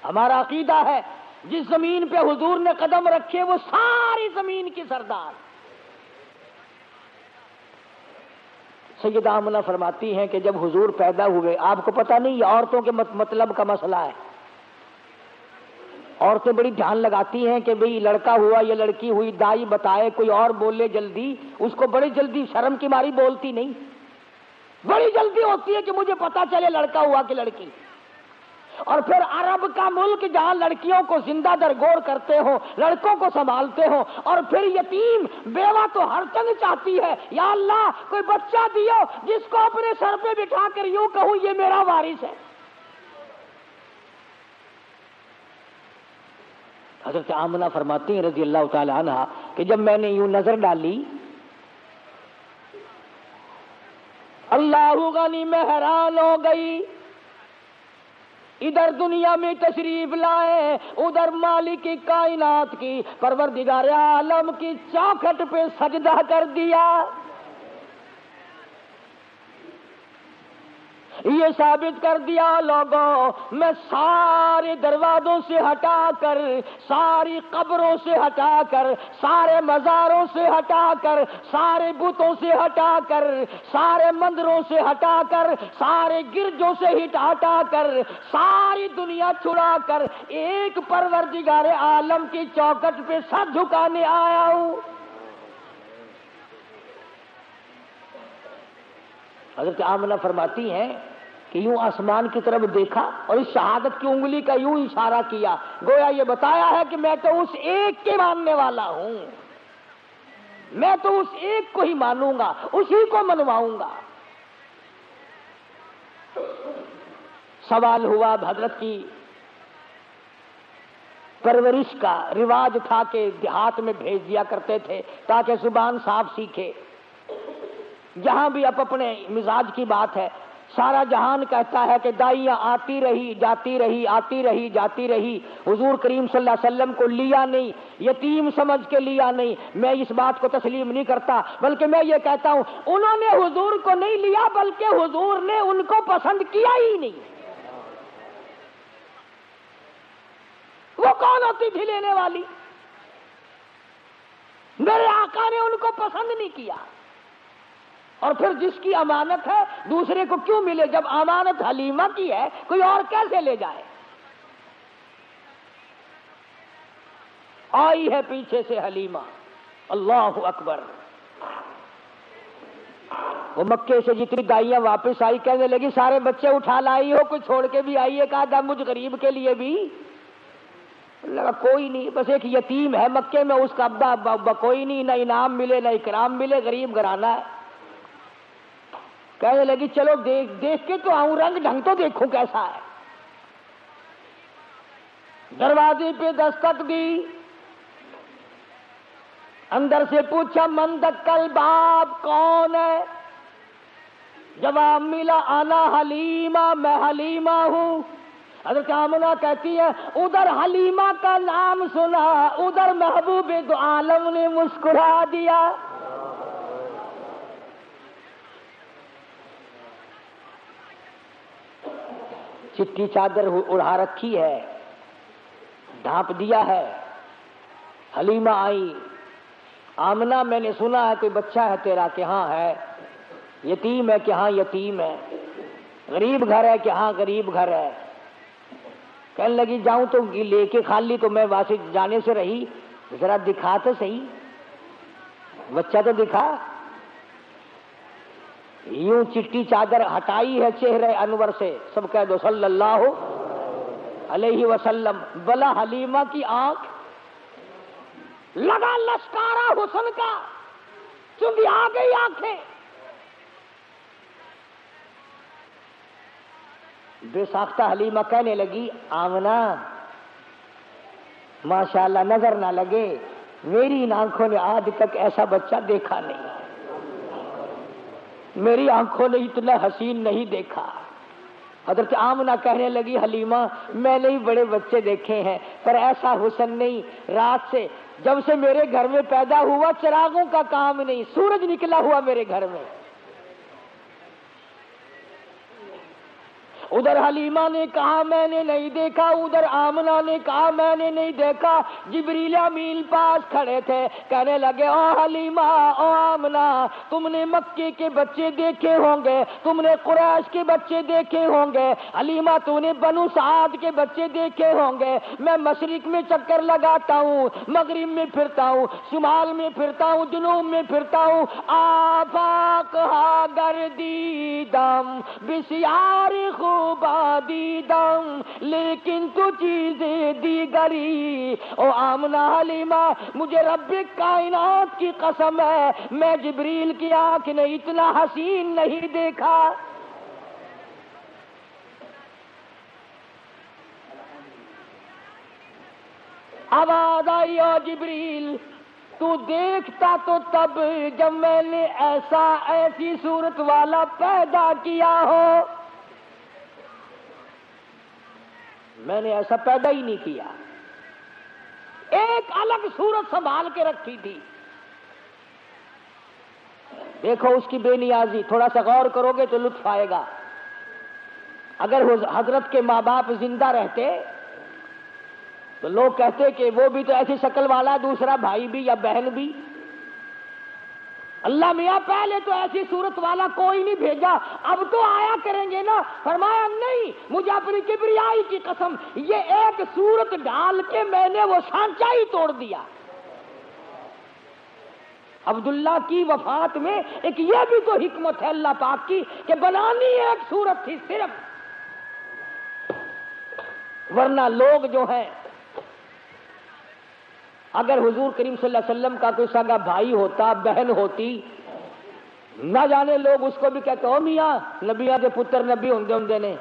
ہمارا عقیدہ ہے جس زمین پہ حضور نے قدم رکھے وہ ساری زمین کی سردار۔ سیدہ آمنہ فرماتی ہیں کہ جب حضور پیدا ہوئے، آپ کو پتہ نہیں یہ عورتوں کے مطلب کا مسئلہ ہے، عورتیں بڑی دھیان لگاتی ہیں کہ بھئی لڑکا ہوا یا لڑکی ہوئی، دائی بتائے، کوئی اور بولے جلدی، اس کو بڑی جلدی شرم کی ماری بولتی نہیں، بڑی جلدی ہوتی ہے کہ مجھے پتا چلے لڑکا ہوا کہ لڑکی۔ اور پھر عرب کا ملک جہاں لڑکیوں کو زندہ درگور کرتے ہو، لڑکوں کو سنبھالتے ہو، اور پھر یتیم بیوہ تو ہر تنگ چاہتی ہے، یا اللہ کوئی بچہ دیو جس کو اپنے سر پہ بٹھا کر یوں کہوں یہ میرا وارث ہے۔ حضرت آمنہ فرماتی ہیں رضی اللہ تعالی عنہ کہ جب میں نے یوں نظر ڈالی، اللہ غنی میں حیران ہو گئی، ادھر دنیا میں تشریف لائے، ادھر مالک کی کائنات کی پروردگار عالم کی چوکھٹ پہ سجدہ کر دیا۔ یہ ثابت کر دیا لوگوں، میں سارے دروازوں سے ہٹا کر، ساری قبروں سے ہٹا کر، سارے مزاروں سے ہٹا کر، سارے بتوں سے ہٹا کر، سارے مندروں سے ہٹا کر، سارے گرجوں سے ہٹا کر، ساری دنیا چھڑا کر ایک پروردگار عالم کی چوکھٹ پہ سر جھکانے آیا ہوں۔ حضرت آمنہ فرماتی ہیں کہ یوں آسمان کی طرف دیکھا اور اس شہادت کی انگلی کا یوں اشارہ کیا، گویا یہ بتایا ہے کہ میں تو اس ایک کے ماننے والا ہوں، میں تو اس ایک کو ہی مانوں گا، اسی کو منواؤں گا۔ سوال ہوا، حضرت کی پرورش کا رواج تھا کہ دیہات میں بھیج دیا کرتے تھے تاکہ زبان صاف سیکھے۔ جہاں بھی اب اپنے مزاج کی بات ہے، سارا جہان کہتا ہے کہ دائیاں آتی رہی جاتی رہی، آتی رہی جاتی رہی، حضور کریم صلی اللہ علیہ وسلم کو لیا نہیں، یتیم سمجھ کے لیا نہیں۔ میں اس بات کو تسلیم نہیں کرتا، بلکہ میں یہ کہتا ہوں انہوں نے حضور کو نہیں لیا بلکہ حضور نے ان کو پسند کیا ہی نہیں۔ وہ کون ہوتی تھی لینے والی؟ میرے آقا نے ان کو پسند نہیں کیا۔ اور پھر جس کی امانت ہے دوسرے کو کیوں ملے؟ جب امانت حلیمہ کی ہے کوئی اور کیسے لے جائے؟ آئی ہے پیچھے سے حلیمہ، اللہ اکبر۔ وہ مکے سے جتنی دائیاں واپس آئی کہنے لگی سارے بچے اٹھا لائی ہو، کوئی چھوڑ کے بھی آئی ہے؟ کہا تھا مجھ غریب کے لیے بھی لگا کوئی نہیں، بس ایک یتیم ہے مکے میں، اس کا ابا کوئی نہیں، نہ انعام ملے نہ اکرام ملے، غریب گھرانہ ہے۔ کہنے لگی چلو دیکھ کے تو آؤں، رنگ ڈھنگ تو دیکھوں کیسا ہے۔ دروازے پہ دستک دی، اندر سے پوچھا من دکل باب، کون ہے؟ جواب ملا انا حلیمہ، میں حلیمہ ہوں۔ حضرت آمنہ کہتی ہے ادھر حلیمہ کا نام سنا، ادھر محبوب دو عالم نے مسکرا دیا۔ چٹی چادر اڑا رکھی ہے، ڈھانپ دیا ہے۔ حلیمہ آئی، آمنہ میں نے سنا ہے کوئی بچہ ہے تیرا؟ کہ ہاں ہے۔ یتیم ہے؟ کہ ہاں یتیم ہے۔ غریب گھر ہے؟ کہ ہاں غریب گھر ہے۔ کہنے لگی جاؤں تو لے کے خالی تو میں واسطے جانے سے رہی، ذرا دکھا تو صحیح، بچہ تو دکھا۔ یوں چٹی چادر ہٹائی ہے چہرے انور سے، سب کہہ دو صلی اللہ علیہ وسلم۔ بلا حلیمہ کی آنکھ لگا لشکارا حسن کا، چونکہ آ گئی آنکھیں۔ بے ساختہ حلیمہ کہنے لگی آمنہ ماشاءاللہ نظر نہ لگے، میری ان آنکھوں نے آج تک ایسا بچہ دیکھا نہیں، میری آنکھوں نے اتنا حسین نہیں دیکھا۔ حضرت آمنہ کہنے لگی حلیمہ میں نے بڑے بچے دیکھے ہیں پر ایسا حسن نہیں۔ رات سے جب سے میرے گھر میں پیدا ہوا چراغوں کا کام نہیں، سورج نکلا ہوا میرے گھر میں۔ ادھر حلیمہ نے کہا میں نے نہیں دیکھا، ادھر آمنہ نے کہا میں نے نہیں دیکھا۔ جبریل امین پاس کھڑے تھے، کہنے لگے او حلیمہ او آمنہ تم نے مکے کے بچے دیکھے ہوں گے، تم نے قریش کے بچے دیکھے ہوں گے، حلیمہ تو نے بنو سعد کے بچے دیکھے ہوں گے۔ میں مشرق میں چکر لگاتا ہوں، مغرب میں پھرتا ہوں، شمال میں پھرتا ہوں، جنوب میں پھرتا ہوں، آفاق ہا گردیدم بسیار خوبا دیدم لیکن تو چیزیں دیگری۔ او آمنہ حلیمہ مجھے رب کائنات کی قسم ہے میں جبریل کی آنکھ نے اتنا حسین نہیں دیکھا۔ آواز آئی او جبریل تو دیکھتا تو تب جب میں نے ایسی صورت والا پیدا کیا ہو۔ میں نے ایسا پیدا ہی نہیں کیا، ایک الگ صورت سنبھال کے رکھی تھی۔ دیکھو اس کی بے نیازی، تھوڑا سا غور کرو گے تو لطف آئے گا۔ اگر حضرت کے ماں باپ زندہ رہتے تو لوگ کہتے کہ وہ بھی تو ایسی شکل والا دوسرا بھائی بھی یا بہن بھی۔ اللہ میاں پہلے تو ایسی صورت والا کوئی نہیں بھیجا، اب تو آیا کریں گے نا۔ فرمایا نہیں، مجھے اپنی کبریائی کی قسم، یہ ایک صورت ڈال کے میں نے وہ سانچہ ہی توڑ دیا۔ عبداللہ کی وفات میں ایک یہ بھی تو حکمت ہے اللہ پاک کی کہ بنانی ایک صورت تھی صرف، ورنہ لوگ جو ہیں اگر حضور کریم صلی اللہ علیہ وسلم کا کوئی سگا بھائی ہوتا، بہن ہوتی، نہ جانے لوگ اس کو بھی کہتے ہو میاں نبیاں کے پتر نبی ہوندے نے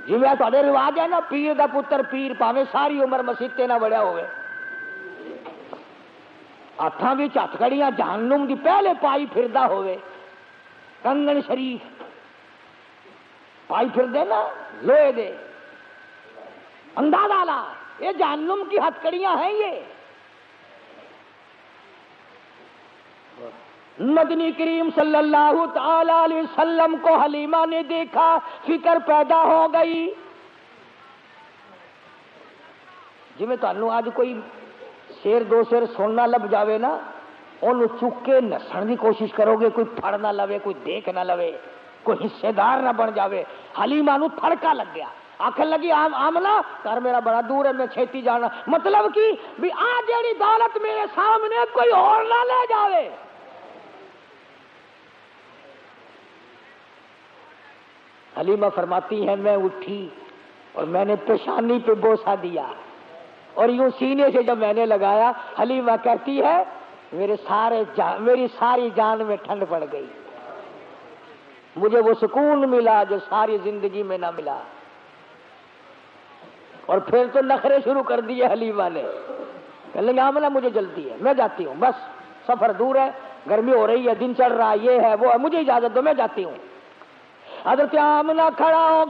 جی، میں تھوڑے رواج ہے نا پیر دا پتر پیر پاویں ساری عمر مسیتے نہ بڑھیا ہوئے، ہاتھاں وچ ہتھکڑیاں جہنم دی پہلے پائی پھردا ہوئے، کنگن شریف پائی پھردے نا لوہے دے، اندازہ لا یہ جہنم کی ہتھکڑیاں ہیں۔ یہ مدنی کریم صلی اللہ تعالی علیہ وسلم کو حلیمہ نے دیکھا، فکر پیدا ہو گئی۔ جی میں تانوں آج کوئی شیر دو شیر سننا لب جاوے نا، انہوں چک کے نسن دی کوشش کرو گے، کوئی پھڑ نہ لوے، کوئی دیکھ نہ لوے، کوئی حصے دار نہ بن جاوے۔ حلیمہ نو تھڑکا لگ گیا، آخر لگی آمنہ گھر میرا بڑا دور ہے، میں چھیتی جانا، مطلب کی بھی آ جیڑی دولت میرے سامنے کوئی اور نہ لے جاوے۔ حلیمہ فرماتی ہے میں اٹھی اور میں نے پیشانی پہ بوسہ دیا اور یوں سینے سے جب میں نے لگایا، حلیمہ کہتی ہے میری ساری جان میں ٹھنڈ پڑ گئی، مجھے وہ سکون ملا جو ساری زندگی میں نہ ملا۔ اور پھر تو نخرے شروع کر دیے حلیمہ نے، کہنے لگا آمنہ مجھے جلدی ہے، میں جاتی ہوں، بس سفر دور ہے، گرمی ہو رہی ہے، دن چڑھ رہا ہے، یہ ہے وہ ہے، مجھے اجازت دو میں جاتی ہوں۔ حضرت آمنہ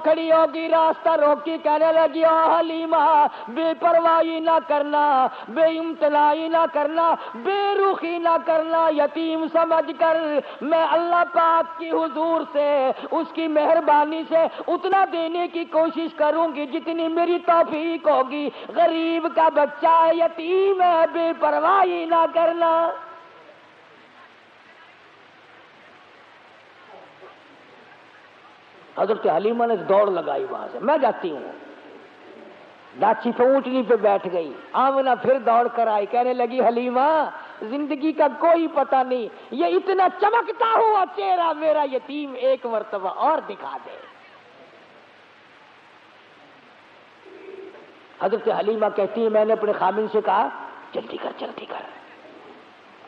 کھڑی ہوگی، راستہ روکی، کہنے لگی او حلیمہ بے پرواہی نہ کرنا، بے امتناعی نہ کرنا، بے رخی نہ کرنا، یتیم سمجھ کر میں اللہ پاک کی حضور سے اس کی مہربانی سے اتنا دینے کی کوشش کروں گی جتنی میری توفیق ہوگی، غریب کا بچہ ہے، یتیم ہے، بے پرواہی نہ کرنا۔ حضرت حلیمہ نے دوڑ لگائی وہاں سے، میں جاتی ہوں، ڈاچی پہ اونٹنی پہ بیٹھ گئی۔ آمنہ پھر دوڑ کر آئی، کہنے لگی حلیمہ زندگی کا کوئی پتہ نہیں، یہ اتنا چمکتا ہوا چہرہ میرا یتیم ایک مرتبہ اور دکھا دے۔ حضرت حلیمہ کہتی ہے میں نے اپنے خامن سے کہا جلدی کر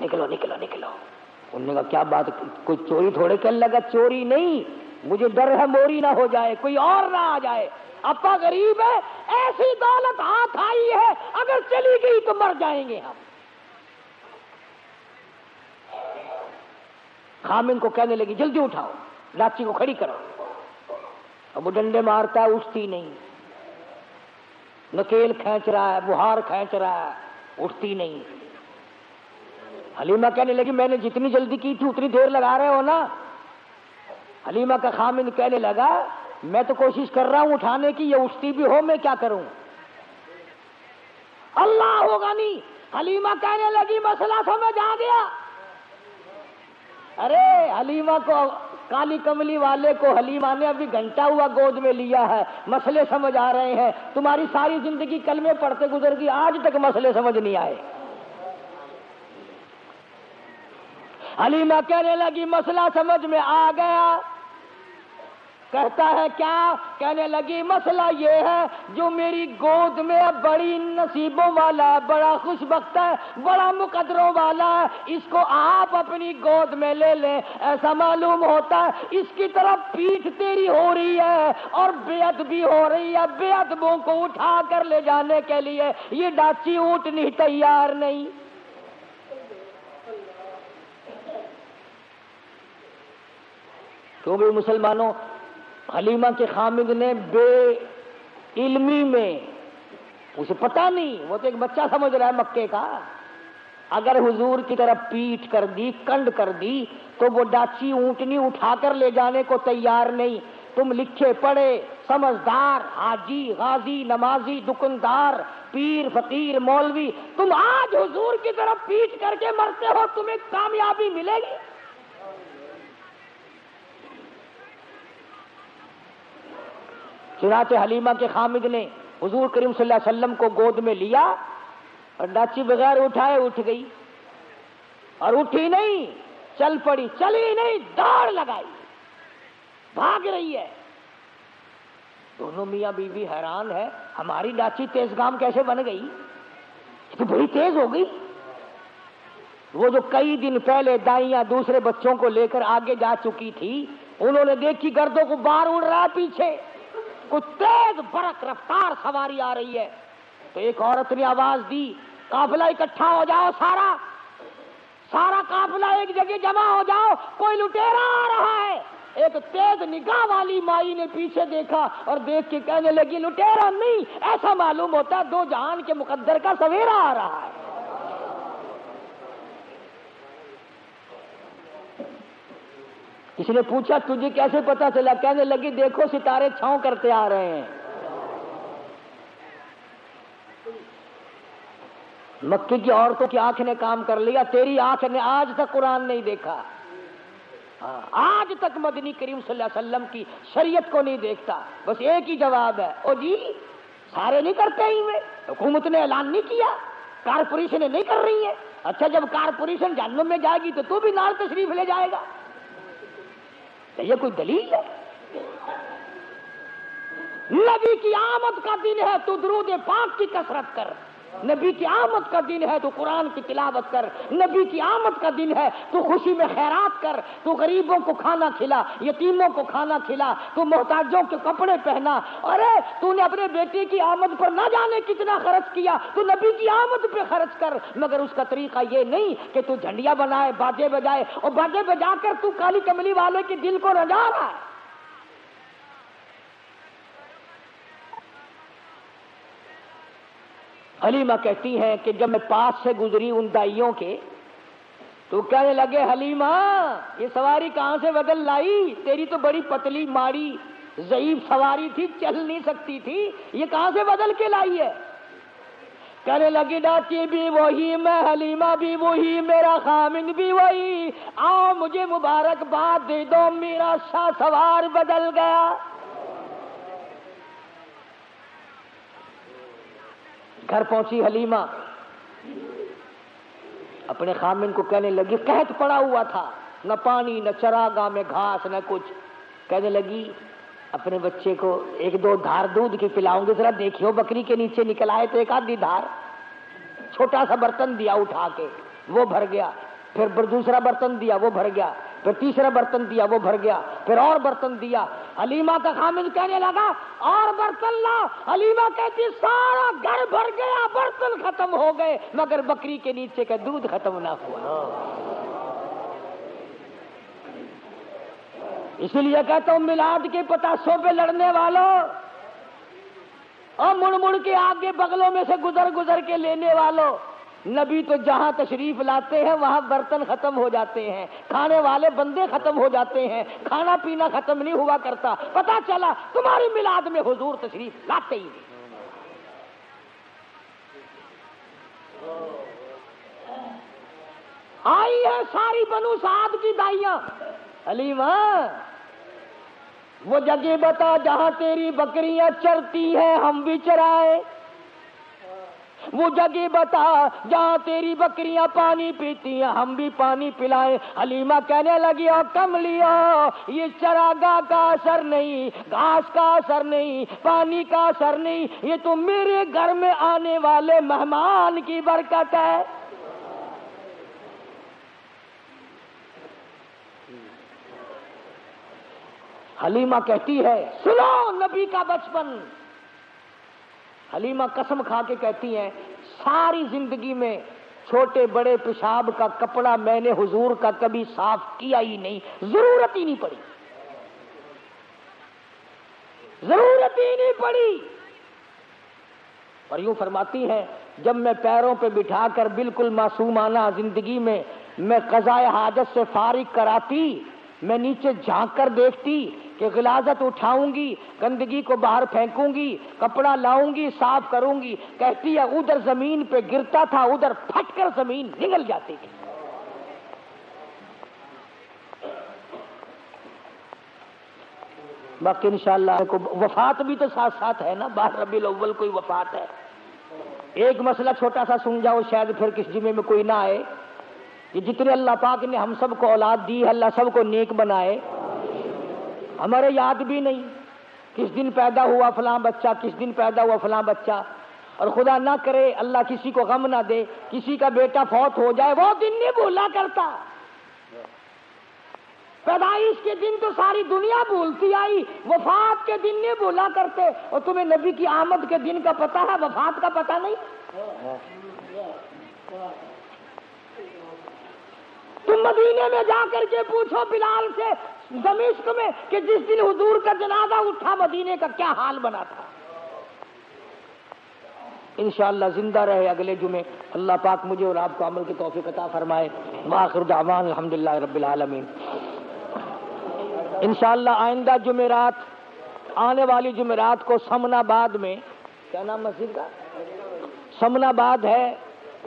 نکلو نکلو نکلو۔ انہوں نے کہا کیا بات، کوئی چوری تھوڑے کرنے لگا؟ چوری نہیں، مجھے ڈر ہے موری نہ ہو جائے، کوئی اور نہ آ جائے، اپا غریب ہے، ایسی دولت ہاتھ آئی ہے اگر چلی گئی تو مر جائیں گے ہم۔ خامن کو کہنے لگی جلدی اٹھاؤ، لاچی کو کھڑی کرو۔ اب وہ ڈنڈے مارتا ہے، اٹھتی نہیں، نکیل کھینچ رہا ہے، بہار کھینچ رہا ہے، اٹھتی نہیں۔ حلیمہ کہنے لگی میں نے جتنی جلدی کی تھی اتنی دیر لگا رہے ہو نا۔ حلیمہ کا خامن کہنے لگا میں تو کوشش کر رہا ہوں اٹھانے کی، یہ اٹھتی بھی ہو میں کیا کروں؟ اللہ ہوگا نہیں۔ حلیمہ کہنے لگی مسئلہ سمجھ آ گیا۔ ارے حلیمہ کو، کالی کملی والے کو حلیمہ نے ابھی گھنٹہ ہوا گود میں لیا ہے، مسئلے سمجھ آ رہے ہیں، تمہاری ساری زندگی کلمے پڑھتے گزر گئی، آج تک مسئلے سمجھ نہیں آئے۔ حلیمہ کہنے لگی مسئلہ سمجھ میں آ گیا۔ کہتا ہے کیا؟ کہنے لگی مسئلہ یہ ہے جو میری گود میں بڑی نصیبوں والا، بڑا خوش بخت ہے، بڑا مقدروں والا ہے، اس کو آپ اپنی گود میں لے لیں۔ ایسا معلوم ہوتا ہے اس کی طرف پیٹھ تیری ہو رہی ہے اور بیعت بھی ہو رہی ہے، بے ادبوں کو اٹھا کر لے جانے کے لیے یہ ڈاچی اونٹنی تیار نہیں۔ کیوں بھی مسلمانوں، حلیمہ کے خامد نے بے علمی میں اسے پتا نہیں، وہ تو ایک بچہ سمجھ رہا ہے مکے کا. اگر حضور کی طرف پیٹ کر دی، کنڈ کر دی، تو وہ ڈاچی اونٹنی اٹھا کر لے جانے کو تیار نہیں. تم لکھے پڑھے سمجھدار حاجی غازی نمازی دکاندار پیر فقیر مولوی، تم آج حضور کی طرف پیٹ کر کے مرتے ہو، تمہیں کامیابی ملے گی؟ چنانچہ حلیمہ کے خامد نے حضور کریم صلی اللہ علیہ وسلم کو گود میں لیا اور ڈاچی بغیر اٹھائے اٹھ گئی، اور اٹھی نہیں، چل پڑی، چلی نہیں، دوڑ لگائی، بھاگ رہی ہے. دونوں میاں بیوی حیران ہے، ہماری ڈاچی تیز گام کیسے بن گئی؟ یہ تو بڑی تیز ہو گئی. وہ جو کئی دن پہلے دائیاں دوسرے بچوں کو لے کر آگے جا چکی تھی، انہوں نے دیکھی گردوں کو باہر اڑ رہا پیچھے، کوئی تیز برق رفتار سواری آ رہی ہے. تو ایک عورت نے آواز دی، قافلہ اکٹھا ہو جاؤ، سارا قافلہ ایک جگہ جمع ہو جاؤ، کوئی لٹیرا آ رہا ہے. ایک تیز نگاہ والی مائی نے پیچھے دیکھا اور دیکھ کے کہنے لگی لٹیرا نہیں، ایسا معلوم ہوتا ہے دو جہان کے مقدر کا سویرا آ رہا ہے. کسی نے پوچھا تجھے کیسے پتا چلا؟ کہنے لگی دیکھو ستارے چھاؤں کرتے آ رہے ہیں. مکے کی عورتوں کی آنکھ نے کام کر لیا، تیری آنکھ نے آج تک قرآن نہیں دیکھا، آج تک مدنی کریم صلی اللہ علیہ وسلم کی شریعت کو نہیں دیکھتا. بس ایک ہی جواب ہے، او جی سارے نہیں کرتے ہی ہوئے، حکومت نے اعلان نہیں کیا، کارپوریشنیں نہیں کر رہی ہیں. اچھا جب کارپوریشن جہنم میں جائے گی تو تو بھی نال تشریف لے جائے گا؟ یہ کوئی دلیل ہے؟ نبی کی آمد کا دن ہے تو درود پاک کی کثرت کر، نبی کی آمد کا دن ہے تو قرآن کی تلاوت کر، نبی کی آمد کا دن ہے تو خوشی میں خیرات کر، تو غریبوں کو کھانا کھلا، یتیموں کو کھانا کھلا، تو محتاجوں کے کپڑے پہنا. ارے تو نے اپنے بیٹے کی آمد پر نہ جانے کتنا خرچ کیا، تو نبی کی آمد پہ خرچ کر. مگر اس کا طریقہ یہ نہیں کہ تو جھنڈیاں بنائے، باجے بجائے، اور باجے بجا کر تو کالی کملی والے کے دل کو رجا رہا ہے. حلیمہ کہتی ہیں کہ جب میں پاس سے گزری ان دائیوں کے تو کہنے لگے حلیمہ یہ سواری کہاں سے بدل لائی؟ تیری تو بڑی پتلی ماڑی ضعیف سواری تھی، چل نہیں سکتی تھی، یہ کہاں سے بدل کے لائی ہے؟ کہنے لگی ڈاچی بھی وہی، میں حلیمہ بھی وہی، میرا خامن بھی وہی، آؤ مجھے مبارکباد دے دو، میرا شاہ سوار بدل گیا. گھر پہنچی حلیمہ، اپنے خامن کو کہنے لگی قحط پڑا ہوا تھا، نہ پانی نہ چراگاہ میں گھاس نہ کچھ. کہنے لگی اپنے بچے کو ایک دو دھار دودھ کی پلاؤں گی، ذرا دیکھیو بکری کے نیچے نکل آئے تو ایک آدھی دھار. چھوٹا سا برتن دیا اٹھا کے، وہ بھر گیا. پھر دوسرا برتن دیا، وہ بھر گیا. پھر تیسرا برتن دیا، وہ بھر گیا. پھر اور برتن دیا. حلیمہ کا خامن کہنے لگا اور برتن لا. حلیمہ کہتی سارا گھر بھر گیا، برتن ختم ہو گئے، مگر بکری کے نیچے کا دودھ ختم نہ ہوا. اسی لیے کہتا ہوں میلاد کے پتاسوں پہ لڑنے والوں اور مڑ مڑ کے آگے بغلوں میں سے گزر کے لینے والوں، نبی تو جہاں تشریف لاتے ہیں وہاں برتن ختم ہو جاتے ہیں، کھانے والے بندے ختم ہو جاتے ہیں، کھانا پینا ختم نہیں ہوا کرتا. پتا چلا تمہاری میلاد میں حضور تشریف لاتے ہی نہیں. آئی ہے ساری بنو سعد کی دائیاں. حلیمہ وہ جگہ بتا جہاں تیری بکریاں چرتی ہیں ہم بھی چرائے، وہ جگہ بتا جہاں تیری بکریاں پانی پیتی ہیں ہم بھی پانی پلائیں. حلیمہ کہنے لگی او کملیو یہ چراگاہ کا اثر نہیں، گھاس کا اثر نہیں، پانی کا اثر نہیں، یہ تو میرے گھر میں آنے والے مہمان کی برکت ہے. حلیمہ کہتی ہے سنو نبی کا بچپن. حلیمہ قسم کھا کے کہتی ہیں ساری زندگی میں چھوٹے بڑے پیشاب کا کپڑا میں نے حضور کا کبھی صاف کیا ہی نہیں، ضرورت ہی نہیں پڑی. اور یوں فرماتی ہیں جب میں پیروں پہ بٹھا کر بالکل معصومانہ زندگی میں قضائے حاجت سے فارغ کراتی، میں نیچے جھانک کر دیکھتی کہ غلاظت اٹھاؤں گی، گندگی کو باہر پھینکوں گی، کپڑا لاؤں گی، صاف کروں گی، کہتی ہے ادھر زمین پہ گرتا تھا، ادھر پھٹ کر زمین نگل جاتی تھی۔ باقی انشاءاللہ وفات بھی تو ساتھ ساتھ ہے نا، 12 ربیع الاول کوئی وفات ہے۔ ایک مسئلہ چھوٹا سا سن جاؤ، شاید پھر کس جمعے میں کوئی نہ آئے، کہ جتنے اللہ پاک نے ہم سب کو اولاد دی ہے، اللہ سب کو نیک بنائے۔ ہمارے یاد بھی نہیں کس دن پیدا ہوا فلاں بچہ، کس دن پیدا ہوا فلاں بچہ، اور خدا نہ کرے اللہ کسی کو غم نہ دے کسی کا بیٹا فوت ہو جائے، وہ دن نہیں بھولا کرتا۔ پیدائش کے دن تو ساری دنیا بھولتی آئی، وفات کے دن نہیں بھولا کرتے۔ اور تمہیں نبی کی آمد کے دن کا پتہ ہے، وفات کا پتہ نہیں؟ تم مدینے میں جا کر کے پوچھو بلال سے دمشق میں کہ جس دن حضور کا جنازہ اٹھا مدینے کا کیا حال بنا تھا۔ انشاءاللہ زندہ رہے اگلے جمعے، اللہ پاک مجھے اور آپ کو عمل کی توفیق عطا فرمائے۔ وآخر دعوانا الحمدللہ رب العالمین۔ انشاءاللہ آئندہ جمعرات، آنے والی جمعرات کو سمن آباد میں، کیا نام مسجد کا؟ سمن آباد ہے،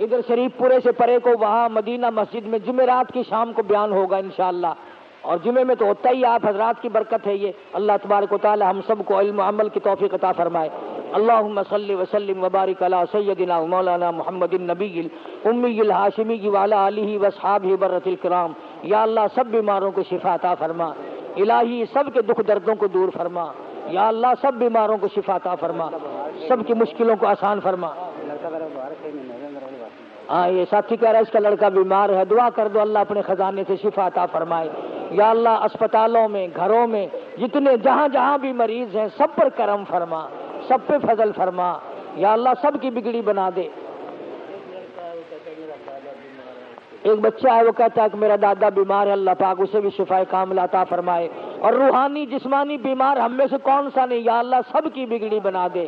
ادھر شریف پورے سے پرے کو، وہاں مدینہ مسجد میں جمعرات کی شام کو بیان ہوگا انشاءاللہ۔ اور جمعے میں تو ہوتا ہی، آپ حضرات کی برکت ہے یہ۔ اللہ تبارک و تعالی ہم سب کو علم و عمل کی توفیق عطا فرمائے۔ اللہم صلی وسلم وبارک علی سیدنا و مولانا محمد النبی الامی الہاشمی وعلی آلہ واصحابہ برۃ الکرام۔ یا اللہ سب بیماروں کو شفا عطا فرما، الہی سب کے دکھ دردوں کو دور فرما، یا اللہ سب بیماروں کو شفا عطا فرما، سب کی مشکلوں کو آسان فرما۔ ہاں یہ ساتھی کہہ رہا ہے اس کا لڑکا بیمار ہے، دعا کر دو اللہ اپنے خزانے سے شفا عطا فرمائے۔ یا اللہ اسپتالوں میں، گھروں میں جتنے جہاں جہاں بھی مریض ہیں سب پر کرم فرما، سب پہ فضل فرما، یا اللہ سب کی بگڑی بنا دے۔ ایک بچہ ہے وہ کہتا ہے کہ میرا دادا بیمار ہے، اللہ پاک اسے بھی شفائے کاملہ عطا فرمائے۔ اور روحانی جسمانی بیمار ہم میں سے کون سا نہیں، یا اللہ سب کی بگڑی بنا دے،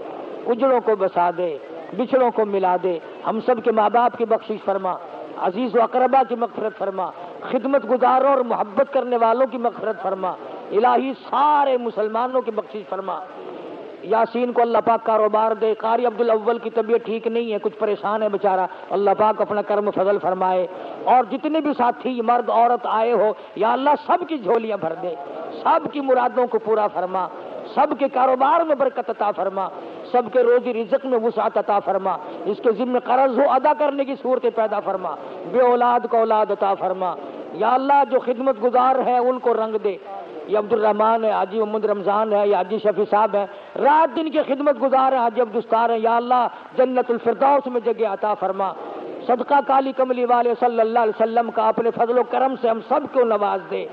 اجڑوں کو بسا دے، بچھڑوں کو ملا دے۔ ہم سب کے ماں باپ کی بخشش فرما، عزیز و اقربا کی مغفرت فرما، خدمت گزاروں اور محبت کرنے والوں کی مغفرت فرما، الہی سارے مسلمانوں کی بخشش فرما۔ یاسین کو اللہ پاک کاروبار دے، قاری عبد الاول کی طبیعت ٹھیک نہیں ہے، کچھ پریشان ہے بیچارہ، اللہ پاک اپنا کرم فضل فرمائے۔ اور جتنے بھی ساتھی مرد عورت آئے ہو یا اللہ سب کی جھولیاں بھر دے، سب کی مرادوں کو پورا فرما، سب کے کاروبار میں برکت عطا فرما، سب کے روزی رزق میں وسعت عطا فرما، اس کے ذمہ قرض ہو ادا کرنے کی صورت پیدا فرما، بے اولاد کو اولاد عطا فرما۔ یا اللہ جو خدمت گزار ہے ان کو رنگ دے، یہ عبد الرحمان ہے، حاجی محمد رمضان ہے، یا حاجی شفیع صاحب ہے، رات دن کے خدمت گزار ہیں، حاجی عبدالستار ہیں، یا اللہ جنت الفردوس میں جگہ عطا فرما۔ صدقہ کالی کملی والے صلی اللہ علیہ وسلم کا اپنے فضل و کرم سے ہم سب کو نواز دے۔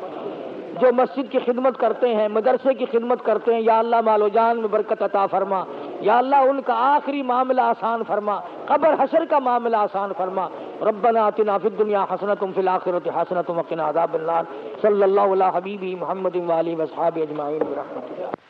جو مسجد کی خدمت کرتے ہیں، مدرسے کی خدمت کرتے ہیں، یا اللہ مال و جان میں برکت عطا فرما، یا اللہ ان کا آخری معاملہ آسان فرما، قبر حشر کا معاملہ آسان فرما۔ ربنا آتنا فی الدنیا حسنۃ وفی الآخرۃ حسنۃ وقنا عذاب النار۔ صلی اللہ علی حبیبہ محمد وآلہ وصحبہ اجمعین برحمتہ۔